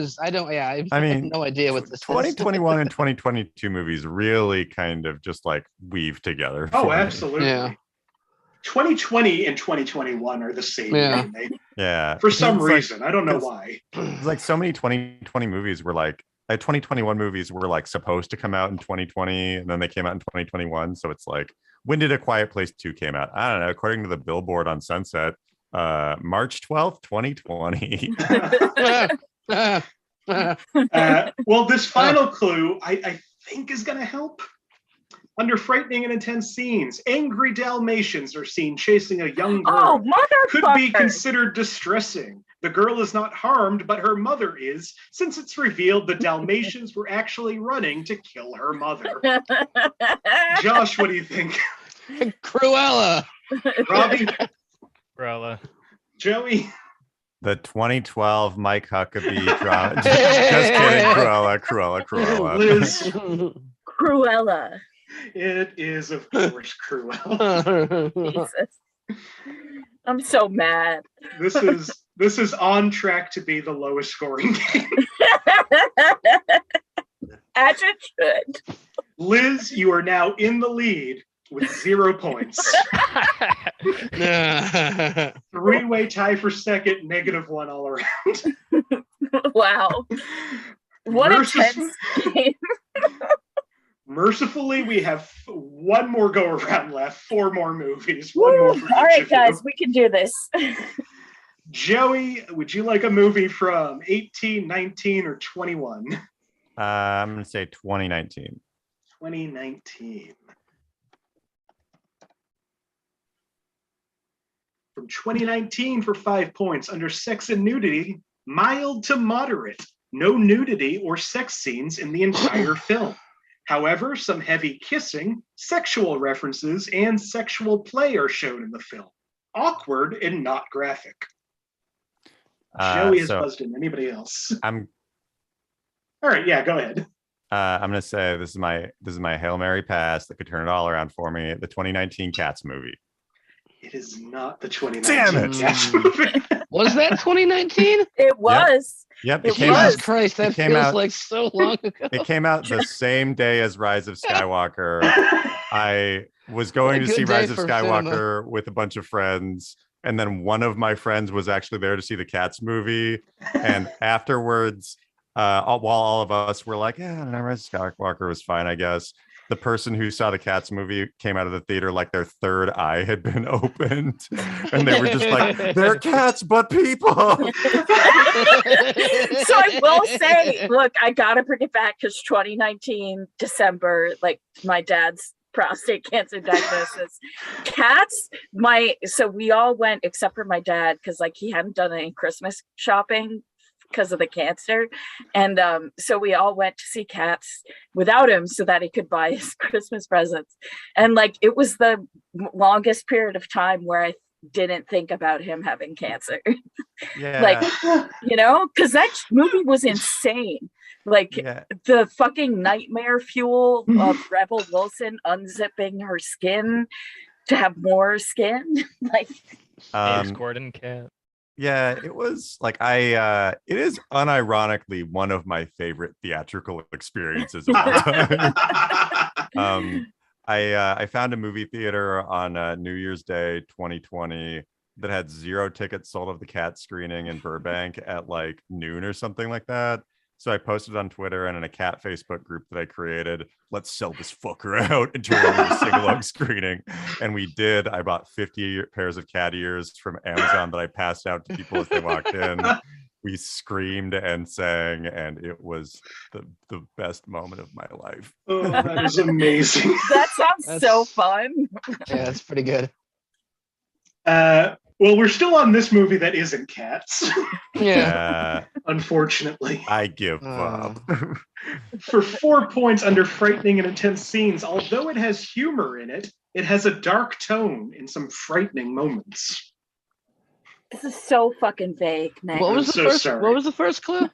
no idea what this 2021 and 2022 movies really kind of just like weave together. Oh, for me. absolutely. Yeah. 2020 and 2021 are the same. Yeah. Yeah. For some reason. I don't know why. It's like so many 2020 movies were like 2021 movies were like supposed to come out in 2020 and then they came out in 2021. So it's like, when did A Quiet Place 2 came out? I don't know. According to the billboard on Sunset, March 12th, 2020. Well, this final clue I think is going to help. Under frightening and intense scenes, angry Dalmatians are seen chasing a young girl. Oh, motherfucker! Could be considered distressing. The girl is not harmed, but her mother is, since it's revealed the Dalmatians were actually running to kill her mother. Josh, what do you think? Cruella. Robbie? Cruella. Joey? The 2012 Mike Huckabee drama. Just kidding. Cruella. Liz? Cruella. It is, of course, Cruella. Jesus. I'm so mad. This is on track to be the lowest scoring game. As it should. Liz, you are now in the lead with 0 points. Three-way tie for second, -1 all around. Wow. What a tense game. Mercifully, we have one more go around left, 4 more movies. One more for all each right, of you. guys, we can do this. Joey, would you like a movie from 18, 19, or 21? I'm going to say 2019. 2019. From 2019 for 5 points, under sex and nudity, mild to moderate. No nudity or sex scenes in the entire film. However, some heavy kissing, sexual references, and sexual play are shown in the film. Awkward and not graphic. Joey has buzzed in. Anybody else? All right, yeah, go ahead. I'm gonna say this is my Hail Mary pass that could turn it all around for me. The 2019 Cats movie. It is not the 2019 Cats movie. Was that 2019? It was. Yep. Jesus Christ, that feels like so long ago. It came out the same day as Rise of Skywalker. I was going to see Rise of Skywalker with a bunch of friends, and then one of my friends was actually there to see the Cats movie. And afterwards, while all of us were like, yeah, Rise of Skywalker was fine, I guess. The person who saw the Cats movie came out of the theater like their third eye had been opened, and they were just like, "They're cats, but people." So I will say, look, I gotta bring it back because 2019 December, like my dad's prostate cancer diagnosis. Cats, so we all went except for my dad because like he hadn't done any Christmas shopping because of the cancer, and so we all went to see Cats without him so that he could buy his Christmas presents, and like it was the longest period of time where I didn't think about him having cancer. Yeah. Like, you know, because that movie was insane. Like the fucking nightmare fuel of Rebel Wilson unzipping her skin to have more skin. Like Gordon cat. Yeah, it was like it is unironically one of my favorite theatrical experiences of all time. I found a movie theater on New Year's Day 2020 that had 0 tickets sold of the Cat screening in Burbank at like noon or something like that. So I posted on Twitter and in a Cat Facebook group that I created, let's sell this fucker out and turn it into a sing-along screening. And we did. I bought 50 pairs of cat ears from Amazon that I passed out to people as they walked in. We screamed and sang, and it was the best moment of my life. Oh, that is amazing. That sounds so fun. Yeah, that's pretty good. Well, we're still on this movie that isn't Cats, Yeah. unfortunately. I give up. For 4 points under frightening and intense scenes, although it has humor in it, it has a dark tone in some frightening moments. This is so fucking vague, man. What was I'm the so first? sorry. What was the first clue?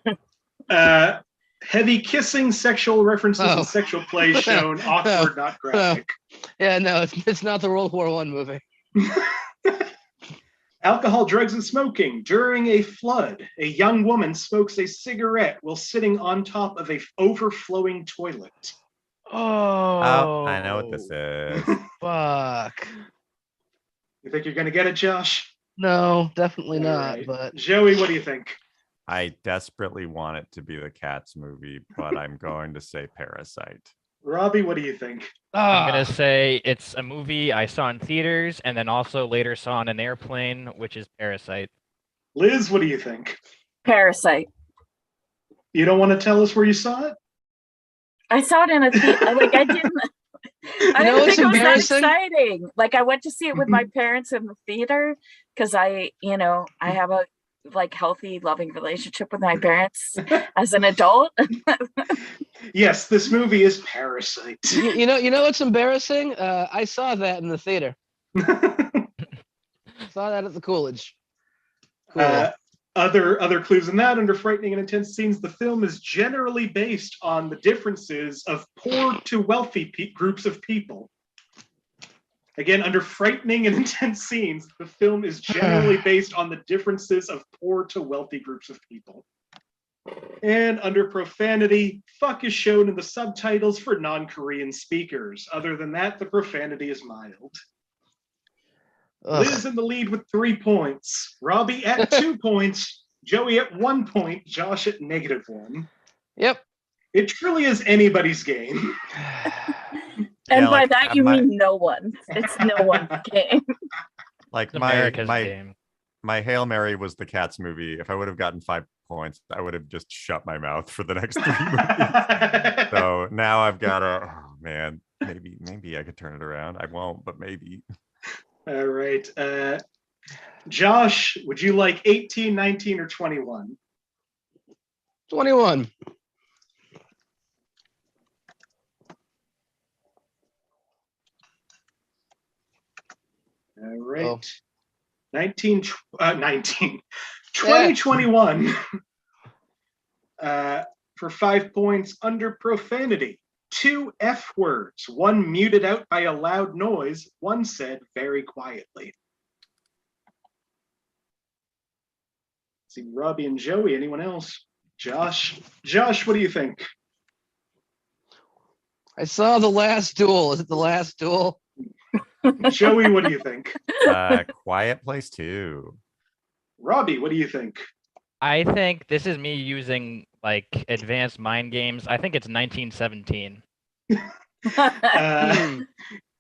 Heavy kissing, sexual references, Oh. and sexual play shown. Awkward, not graphic. Yeah, no, it's not the World War I movie. Alcohol, drugs, and smoking. During a flood, a young woman smokes a cigarette while sitting on top of a overflowing toilet. Oh, I know what this is. Fuck. You think you're going to get it, Josh? No, definitely All not. right. But Joey, what do you think? I desperately want it to be the Cats movie, but I'm going to say Parasite. Robbie, what do you think? I'm gonna say it's a movie I saw in theaters and then also later saw on an airplane, which is Parasite. Liz, what do you think? Parasite. You don't want to tell us where you saw it? I saw it in a theater. Like I didn't. I know didn't what's think it was that embarrassing? exciting. Like I went to see it with my parents in the theater because I have a healthy, loving relationship with my parents as an adult. Yes, this movie is Parasite. you know what's embarrassing? I saw that in the theater. Saw that at the Coolidge. Cool. Other clues in that, under frightening and intense scenes, the film is generally based on the differences of poor to wealthy groups of people. Again, under frightening and intense scenes, the film is generally based on the differences of poor to wealthy groups of people. And under profanity, fuck is shown in the subtitles for non-Korean speakers. Other than that, the profanity is mild. Liz in the lead with 3 points. Robbie at 2 points. Joey at 1 point. Josh at -1. Yep. It truly is anybody's game. And Yeah, by like, that you mean no one. It's no one's game. Like It's America's game. my Hail Mary was the Cats movie. If I would have gotten 5 points, I would have just shut my mouth for the next 3 movies. So now I've got oh man, maybe I could turn it around. I won't, but maybe. All right. Josh, would you like 18, 19, or 21? 21. All right. Oh. 2021. For 5 points, under profanity. 2 F words, one muted out by a loud noise, one said very quietly. See, Robbie and Joey, anyone else? Josh, what do you think? I saw The Last Duel. Is it The Last Duel? Joey, what do you think? Quiet Place 2. Robbie, what do you think? I think this is me using like advanced mind games. I think it's 1917.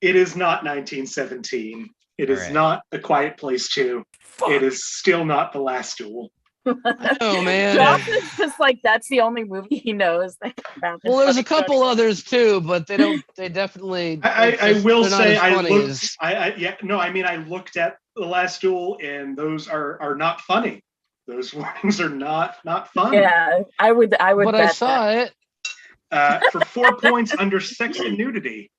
It is not 1917. It is right. not A Quiet Place 2. Fuck. It is still not The Last Duel. Oh man. Josh is just like that's the only movie he knows. Well, there's a couple others too, but they don't. They definitely. I will say I looked. looked at The Last Duel, and those are not funny. Those ones are not fun. Yeah, I would. But I saw it. For 4 points, under sex and nudity,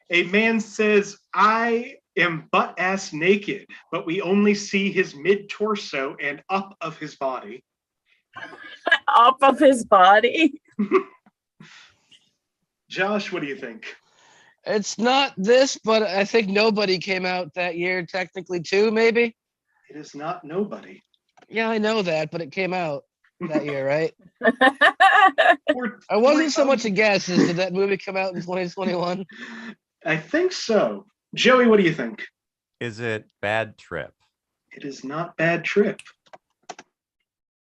a man says, "I am butt-ass naked, but we only see his mid-torso and up of his body." Up of his body. Josh, what do you think? It's not this, but I think Nobody came out that year, technically too, maybe. It is not Nobody. Yeah, I know that, but it came out that year, right? Or- I wasn't so much a guess. Did that movie come out in 2021? I think so. Joey, what do you think? Is it Bad Trip? It is not Bad Trip.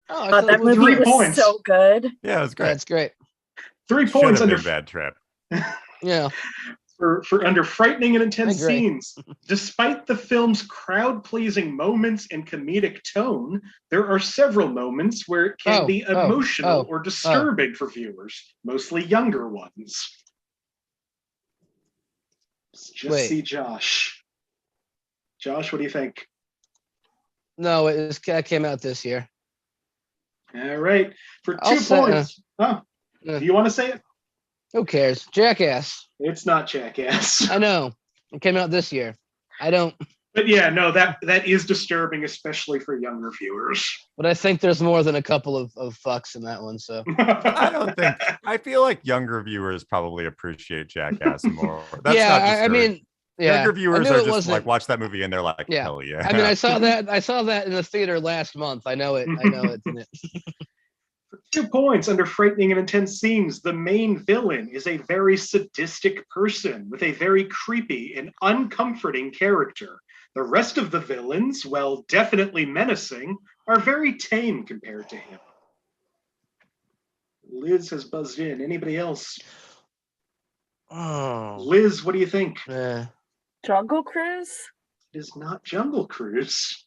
Oh, I Oh, thought that it was movie 3 was points. so good. Yeah, it was great. That's great. 3 Should points have under been Bad Trip. Yeah. for under frightening and intense I agree. scenes. Despite the film's crowd-pleasing moments and comedic tone, there are several moments where it can be emotional or disturbing for viewers, mostly younger ones. Just Wait. see Josh. Josh, what do you think? No, it came out this year. All right. For 2 I'll say- points. Do you want to say it? Who cares? Jackass. It's not Jackass. I know. It came out this year. I don't. But yeah, no, that is disturbing, especially for younger viewers. But I think there's more than a couple of fucks in that one. So I don't think. I feel like younger viewers probably appreciate Jackass more. That's yeah, not I mean, yeah, younger viewers I knew are it just wasn't- like watch that movie and they're like, Yeah. hell yeah. I mean, I saw that in the theater last month. I know it. In it. 2 points under frightening and intense scenes. The main villain is a very sadistic person with a very creepy and uncomforting character. The rest of the villains, while definitely menacing, are very tame compared to him. Liz has buzzed in. Anybody else? Oh, Liz, what do you think? yeah. Jungle Cruise? It is not Jungle Cruise.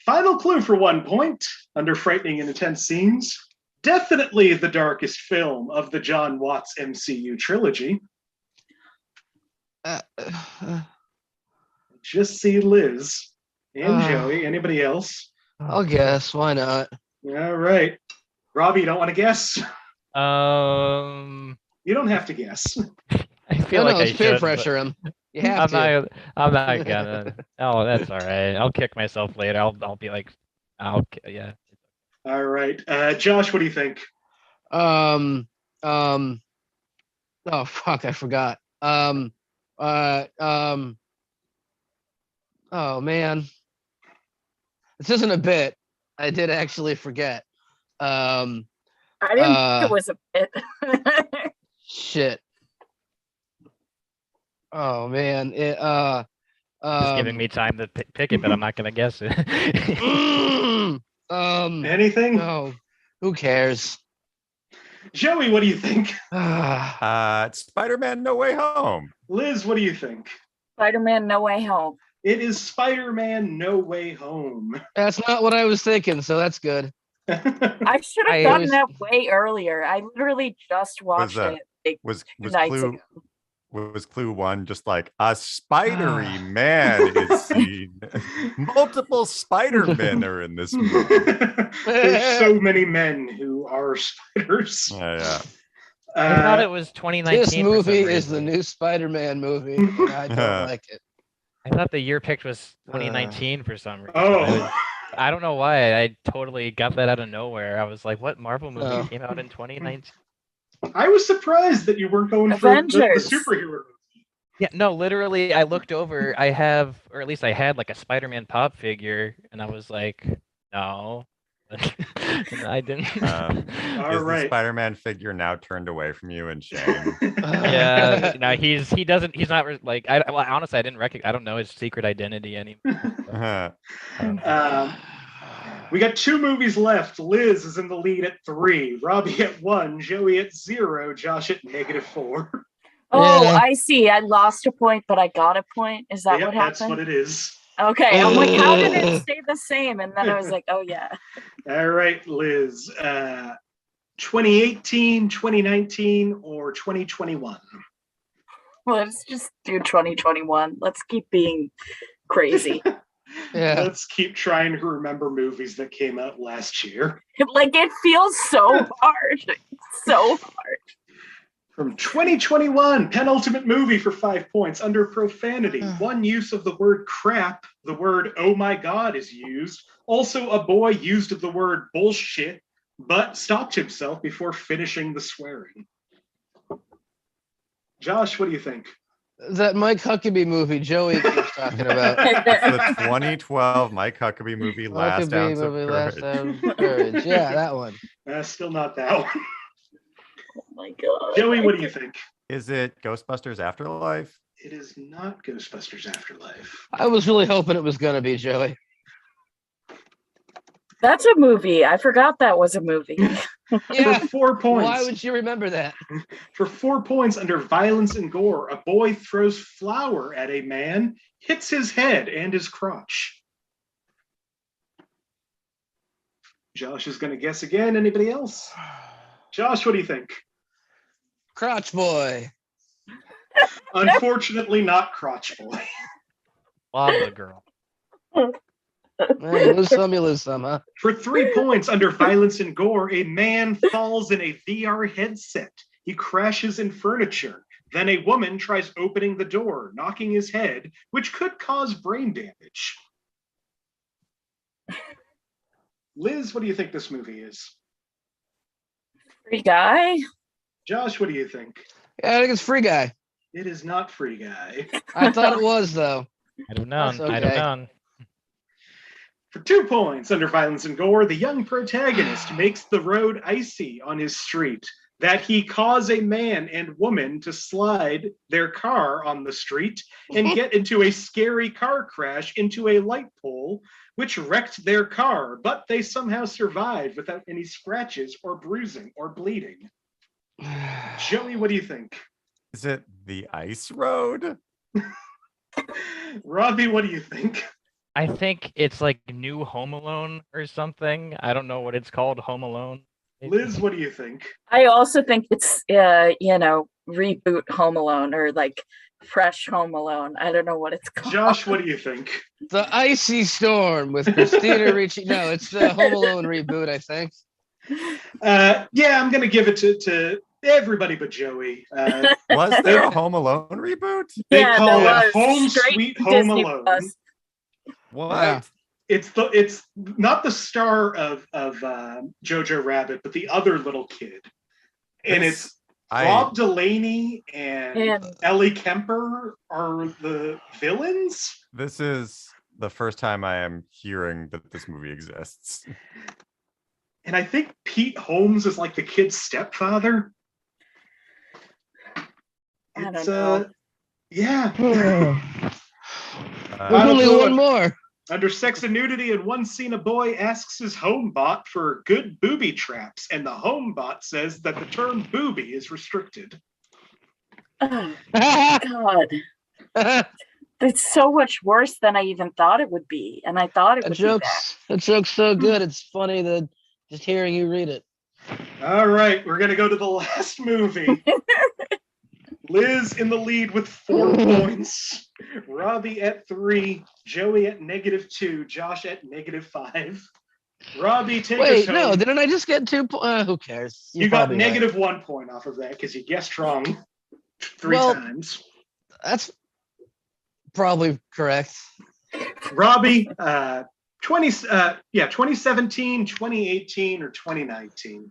Final clue for 1 point under frightening and intense scenes. Definitely the darkest film of the John Watts MCU trilogy. Just see Liz and Joey. Anybody else? I'll guess. Why not? All right. Robbie, you don't want to guess? You don't have to guess. I feel like I it's peer should. pressure him. You have to. I'm not gonna. Oh, that's all right. I'll kick myself later. I'll be like, yeah. All right. Josh, what do you think? Oh fuck, I forgot. Oh man, this isn't a bit. I did actually forget. I didn't think it was a bit. Shit. Oh man, Just giving me time to pick it, but I'm not gonna guess it. Anything? No, who cares? Joey, what do you think? It's Spider-Man No Way Home. Liz, what do you think? Spider-Man No Way Home. It is Spider-Man No Way Home. That's not what I was thinking, so that's good. I should have gotten that way earlier. I literally just watched it. Was 2 nights clue ago. was clue 1 just like a spidery man is seen? Multiple Spider-Men are in this movie. There's so many men who are spiders. Yeah. I thought it was 2019. This movie is the new Spider-Man movie, and I don't like it. I thought the year picked was 2019 for some reason. Oh. I don't know why. I totally got that out of nowhere. I was like, what Marvel movie Oh. came out in 2019? I was surprised that you weren't going for the Avengers. superhero. Yeah, no, literally, I looked over. I have, or at least I had, like a Spider-Man pop figure, and I was like, no. And I didn't. Is All right. the Spider-Man figure now turned away from you in shame? Yeah, no, he's not like honestly, I didn't recognize. I don't know his secret identity anymore. We got 2 movies left. Liz is in the lead at 3, Robbie at 1, Joey at 0, Josh at -4. Oh, Yeah. I see. I lost a point, but I got a point. Is that Yep, what happened? that's what it is. Okay. I'm like, how did it stay the same? And then I was like, oh yeah. All right, Liz. 2018, 2019, or 2021? Let's just do 2021. Let's keep being crazy. Yeah. Let's keep trying to remember movies that came out last year. Like it feels so hard. So hard. From 2021, penultimate movie for 5 points. Under profanity, 1 use of the word crap, the word oh my god is used. Also, a boy used the word bullshit, but stopped himself before finishing the swearing. Josh, what do you think? That Mike Huckabee movie Joey keeps talking about. The 2012 Mike Huckabee movie, Last Huckabee Ounce of movie, Courage. Last Ounce of Courage. Yeah, that one. Still not that one. Oh my god. Joey, what do you think? Is it Ghostbusters Afterlife? It is not Ghostbusters Afterlife. I was really hoping it was gonna be Joey. That's a movie. I forgot that was a movie. Yeah. For 4 points. Why would you remember that? For 4 points under violence and gore, a boy throws flour at a man, hits his head and his crotch. Josh is going to guess again. Anybody else? Josh, what do you think? Crotch Boy. Unfortunately, not Crotch Boy. Lava Girl. Man, you lose some, you lose some, huh? For 3 points under violence and gore, a man falls in a VR headset. He crashes in furniture. Then a woman tries opening the door, knocking his head, which could cause brain damage. Liz, what do you think this movie is? Free Guy. Josh, what do you think? Yeah, I think it's Free Guy. It is not Free Guy. I thought it was, though. I don't know. That's okay. I don't know. For 2 points under violence and gore, the young protagonist makes the road icy on his street, that he cause a man and woman to slide their car on the street and get into a scary car crash into a light pole, which wrecked their car, but they somehow survived without any scratches or bruising or bleeding. Joey, what do you think? Is it The Ice Road? Robbie, what do you think? I think it's like New Home Alone or something. I don't know what it's called. Home Alone. Liz, what do you think? I also think it's reboot Home Alone or like fresh Home Alone. I don't know what it's called. Josh, what do you think? The Icy Storm with Christina Ricci. No, it's the Home Alone reboot, I think. Yeah, I'm gonna give it to everybody but Joey. Was there a Home Alone reboot? They Yeah, call there it was. Home Straight Sweet to Home Disney Alone. Plus. What? Yeah. It's not the star of Jojo Rabbit, but the other little kid, and it's Rob Delaney and Ellie Kemper are the villains. This is the first time I am hearing that this movie exists. And I think Pete Holmes is like the kid's stepfather. I don't know. Yeah. Only one more. Under sex and nudity, in one scene, a boy asks his home bot for good booby traps, and the home bot says that the term booby is restricted. Oh, God. It's so much worse than I even thought it would be. And I thought it would be bad. That joke's so good, it's funny that just hearing you read it. All right, we're going to go to the last movie. Liz in the lead with 4 points. Robbie at 3. Joey at -2. Josh at -5. Robbie, take us home. No, didn't I just get 2 points? Who cares? You got -1 point off of that because you guessed wrong 3 times. That's probably correct. Robbie, 2017, 2018, or 2019?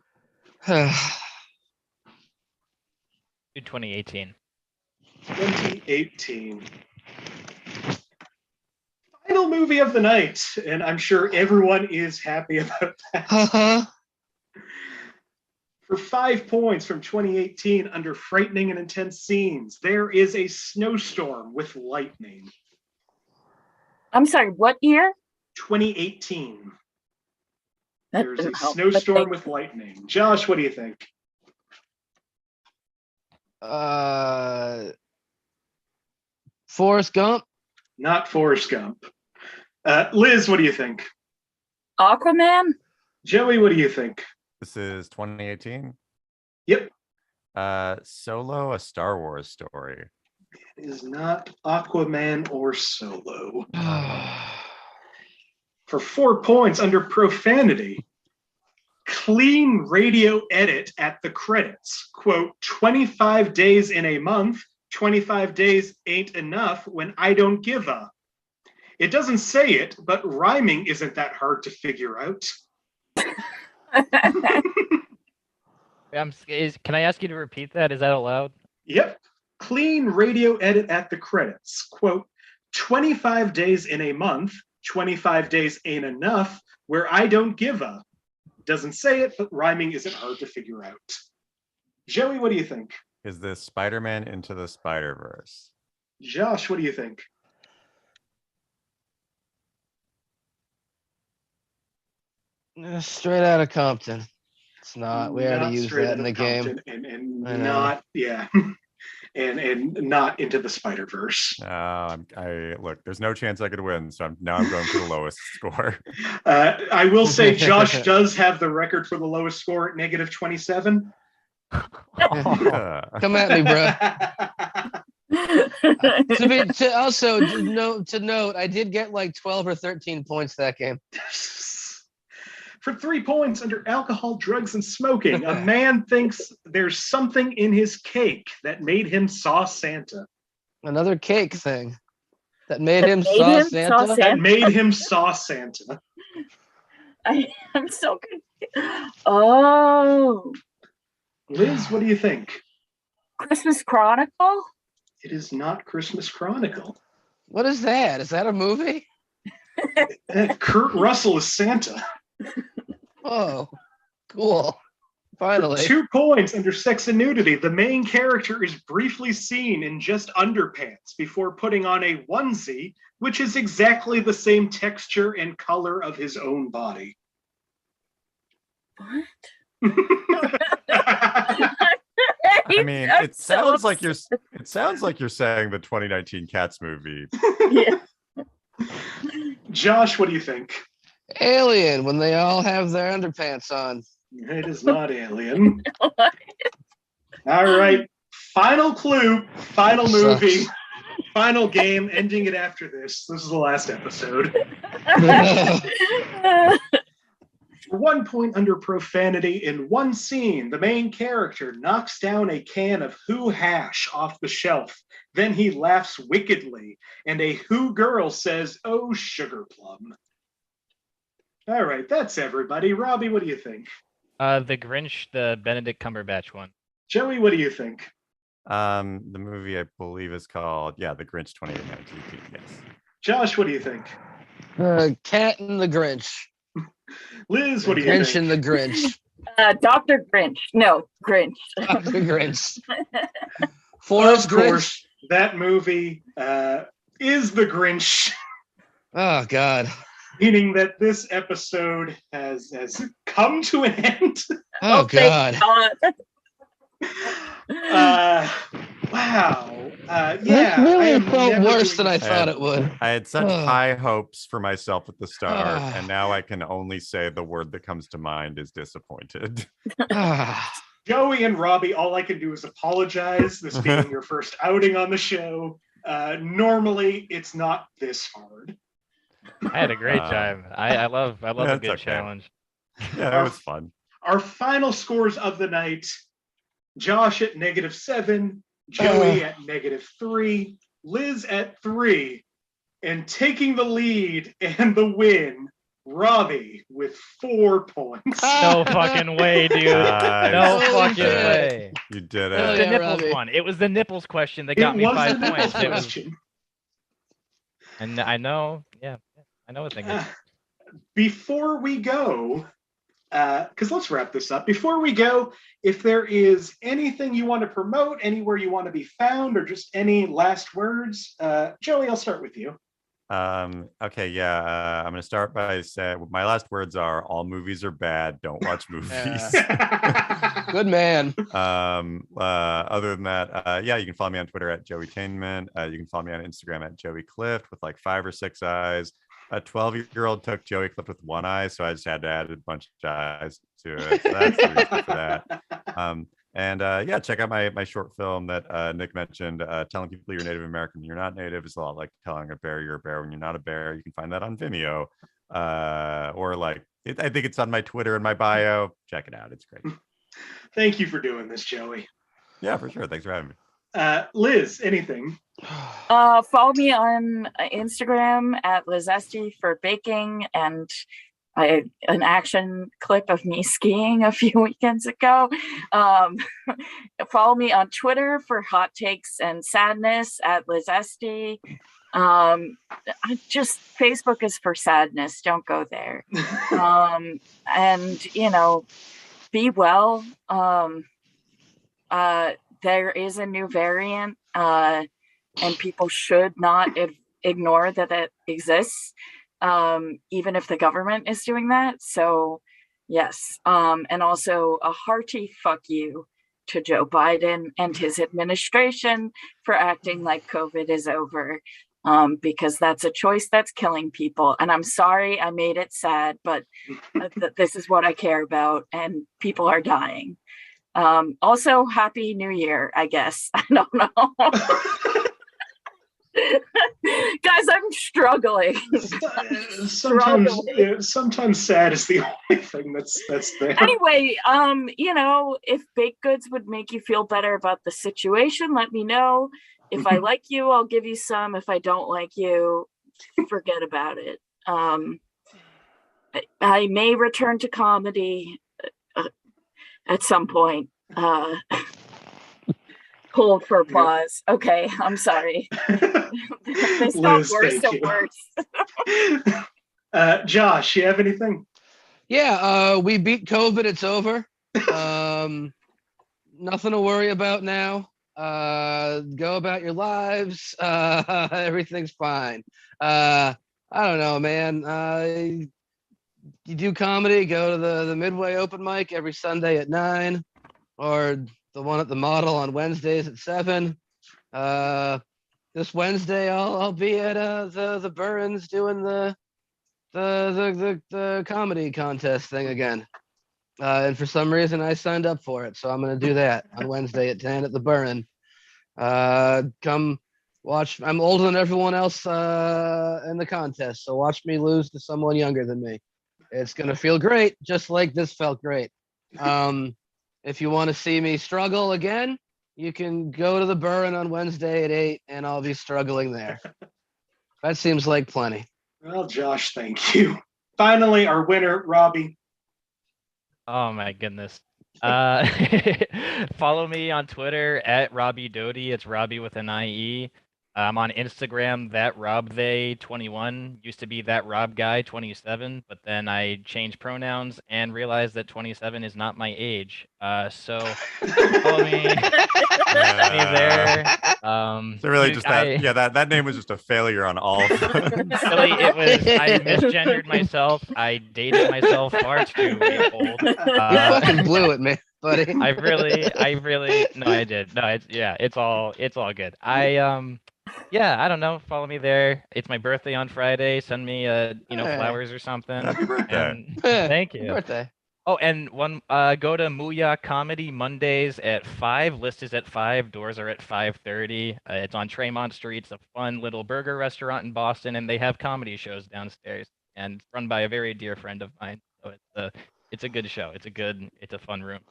2018. 2018. Final movie of the night, and I'm sure everyone is happy about that. For 5 points from 2018 under frightening and intense scenes, there is a snowstorm with lightning. I'm sorry, what year? 2018. That There's a didn't help, snowstorm with lightning. Josh, what do you think? Forrest Gump. Not Forrest Gump. Liz, what do you think? Aquaman? Joey, what do you think? This is 2018. Yep. Solo, a Star Wars story. It is not Aquaman or Solo. For 4 points under profanity, clean radio edit at the credits. Quote, 25 days in a month, 25 days ain't enough when I don't give a. It doesn't say it, but rhyming isn't that hard to figure out. Can I ask you to repeat that? Is that allowed? Yep. Clean radio edit at the credits. Quote, 25 days in a month, 25 days ain't enough where I don't give a. Doesn't say it, but rhyming isn't hard to figure out. Joey, what do you think? Is this Spider-Man Into the Spider-Verse? Josh, what do you think? Straight out of Compton. It's not. We already used that in the game. And not, yeah. and not Into the Spider-Verse. I look, there's no chance I could win, so I'm going for the lowest score. I will say Josh does have the record for the lowest score at -27. Come at me, bro. To note, I did get like 12 or 13 points that game. For 3 points under alcohol, drugs, and smoking, a man thinks there's something in his cake that made him saw Santa. Another cake thing that made him saw Santa. That made him saw Santa. I'm so confused. Oh. Liz, what do you think? Christmas Chronicle? It is not Christmas Chronicle. What is that? Is that a movie? Kurt Russell is Santa. Oh, cool. Finally. 2 points under sex and nudity. The main character is briefly seen in just underpants before putting on a onesie, which is exactly the same texture and color of his own body. What? I mean, it sounds like you're saying the 2019 Cats movie. Yeah. Josh, what do you think? Alien, when they all have their underpants on. It is not Alien. All right. Final clue, final movie, final game, ending it after this. This is the last episode. For 1 point under profanity, in one scene, the main character knocks down a can of Who hash off the shelf. Then he laughs wickedly, and a Who girl says, "Oh, sugar plum." All right, that's everybody. Robbie, what do you think? The Grinch, the Benedict Cumberbatch one. Joey, what do you think? The movie I believe is called The Grinch 2019. Yes. Josh, what do you think? Cat and the Grinch. Liz, what do you Grinch think? and the Grinch. Dr. Grinch. No, Grinch. Dr. Grinch. Of Forrest Grinch. course, that movie is The Grinch. Oh, God. Meaning that this episode has come to an end. Oh, God. Wow. That Yeah. really felt worse than I thought it would. I had such high hopes for myself at the start, Ah. and now I can only say the word that comes to mind is disappointed. Joey and Robbie, all I can do is apologize. This being your first outing on the show. Normally, it's not this hard. I had a great time. I love a That's good okay. challenge. Yeah, it was fun. Our final scores of the night: Josh at -7, Joey at -3, Liz at 3, and taking the lead and the win, Robbie with 4 points. No fucking way, dude. Nice. No Holy fucking shit. way. You did It was it. the yeah, nipples Robbie. one. It was the nipples question that It got me was 5 the nipples points. It was, question. and I know, I know what thing is. Before we go, because let's wrap this up. Before we go, if there is anything you want to promote, anywhere you want to be found, or just any last words, Joey, I'll start with you. Okay, yeah. I'm gonna start by saying my last words are: all movies are bad. Don't watch movies. Good man. Other than that, you can follow me on Twitter at Joeytainment. You can follow me on Instagram at Joey Clift with like 5 or 6 eyes. A 12-year-old took Joey Clift with 1 eye, so I just had to add a bunch of eyes to it. So that's the reason for that. Check out my short film that Nick mentioned. Telling people you're Native American when you're not Native is a lot like telling a bear you're a bear when you're not a bear. You can find that on Vimeo, I think it's on my Twitter and my bio. Check it out; it's great. Thank you for doing this, Joey. Yeah, for sure. Thanks for having me. Liz, anything? Follow me on Instagram at Estery for baking, and an action clip of me skiing a few weekends ago. Follow me on Twitter for hot takes and sadness at Estery. Just Facebook is for sadness. Don't go there. And be well. There is a new variant, and people should not ignore that it exists, even if the government is doing that. So, yes. And also a hearty fuck you to Joe Biden and his administration for acting like COVID is over, because that's a choice that's killing people. And I'm sorry I made it sad, but this is what I care about, and people are dying. Also, Happy New Year, I guess. I don't know. Guys, I'm struggling. Sometimes sad is the only thing that's there. Anyway, if baked goods would make you feel better about the situation, let me know. If I like you, I'll give you some. If I don't like you, forget about it. I may return to comedy at some point. Hold for applause. Okay, I'm sorry. This got worse and worse. Josh, you have anything? Yeah, we beat COVID. It's over. Nothing to worry about now. Go about your lives. Everything's fine. I don't know, man. You do comedy, go to the Midway open mic every Sunday at 9, or the one at the Model on Wednesdays at 7. This Wednesday I'll be at the Burns doing the comedy contest thing again. And for some reason I signed up for it, so I'm gonna do that on Wednesday at 10 at the Burn. Come watch. I'm older than everyone else in the contest, so watch me lose to someone younger than me. It's gonna feel great, just like this felt great. If you want to see me struggle again, you can go to the Burn on Wednesday at 8, and I'll be struggling there. That seems like plenty. Well, Josh, thank you. Finally, our winner, Robbie. Oh my goodness. Follow me on Twitter at Robbie Doty. It's Robbie with an IE. I'm on Instagram, that RobThey21. Used to be that Rob Guy 27, but then I changed pronouns and realized that 27 is not my age. So follow me. Follow me there. So really, just that name was just a failure on all fronts. Really, it was. I misgendered myself. I dated myself far too old. You fucking blew it, man, buddy. I really. No, I did. No, it's all good. I don't know. Follow me there. It's my birthday on Friday. Send me flowers or something. Happy birthday. Thank you. Happy birthday. Oh, and go to Mooyah Comedy Mondays at 5. List is at 5. Doors are at 5:30. It's on Tremont Street. It's a fun little burger restaurant in Boston, and they have comedy shows downstairs, and run by a very dear friend of mine. So it's a good show. It's a fun room.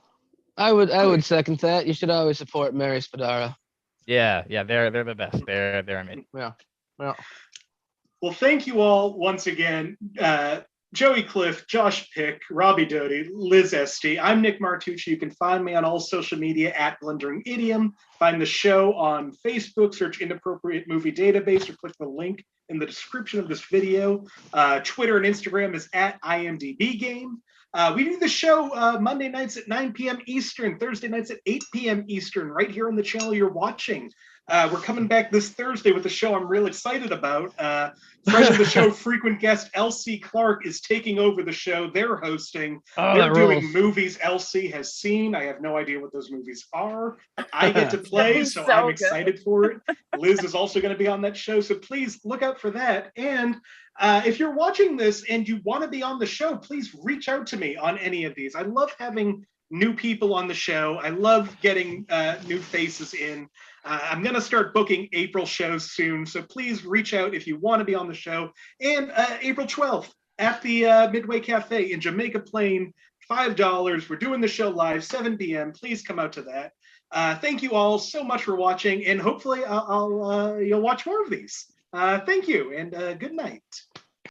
I would second that. You should always support Mary Spadaro. Yeah, they're the best. They're amazing. Yeah. Well, thank you all once again. Joey Clift, Josh Pick, Robbie Doty, Liz Estery. I'm Nick Martucci. You can find me on all social media at Blundering Idiom. Find the show on Facebook, search Inappropriate Movie Database, or click the link in the description of this video. Twitter and Instagram is at IMDb Game. We do the show Monday nights at 9 p.m. Eastern, Thursday nights at 8 p.m. Eastern, right here on the channel you're watching. We're coming back this Thursday with a show I'm real excited about. Friend of the show, frequent guest Elsie Clark is taking over the show. They're hosting. They're doing movies Elsie has seen. I have no idea what those movies are. I get to play, so I'm excited for it. Liz is also going to be on that show, so please look out for that. And if you're watching this and you want to be on the show, please reach out to me on any of these. I love having new people on the show. I love getting new faces in. I'm going to start booking April shows soon, so please reach out if you want to be on the show. And April 12th at the Midway Cafe in Jamaica Plain, $5. We're doing the show live, 7 p.m. Please come out to that. Thank you all so much for watching, and hopefully you'll watch more of these. Thank you, and good night.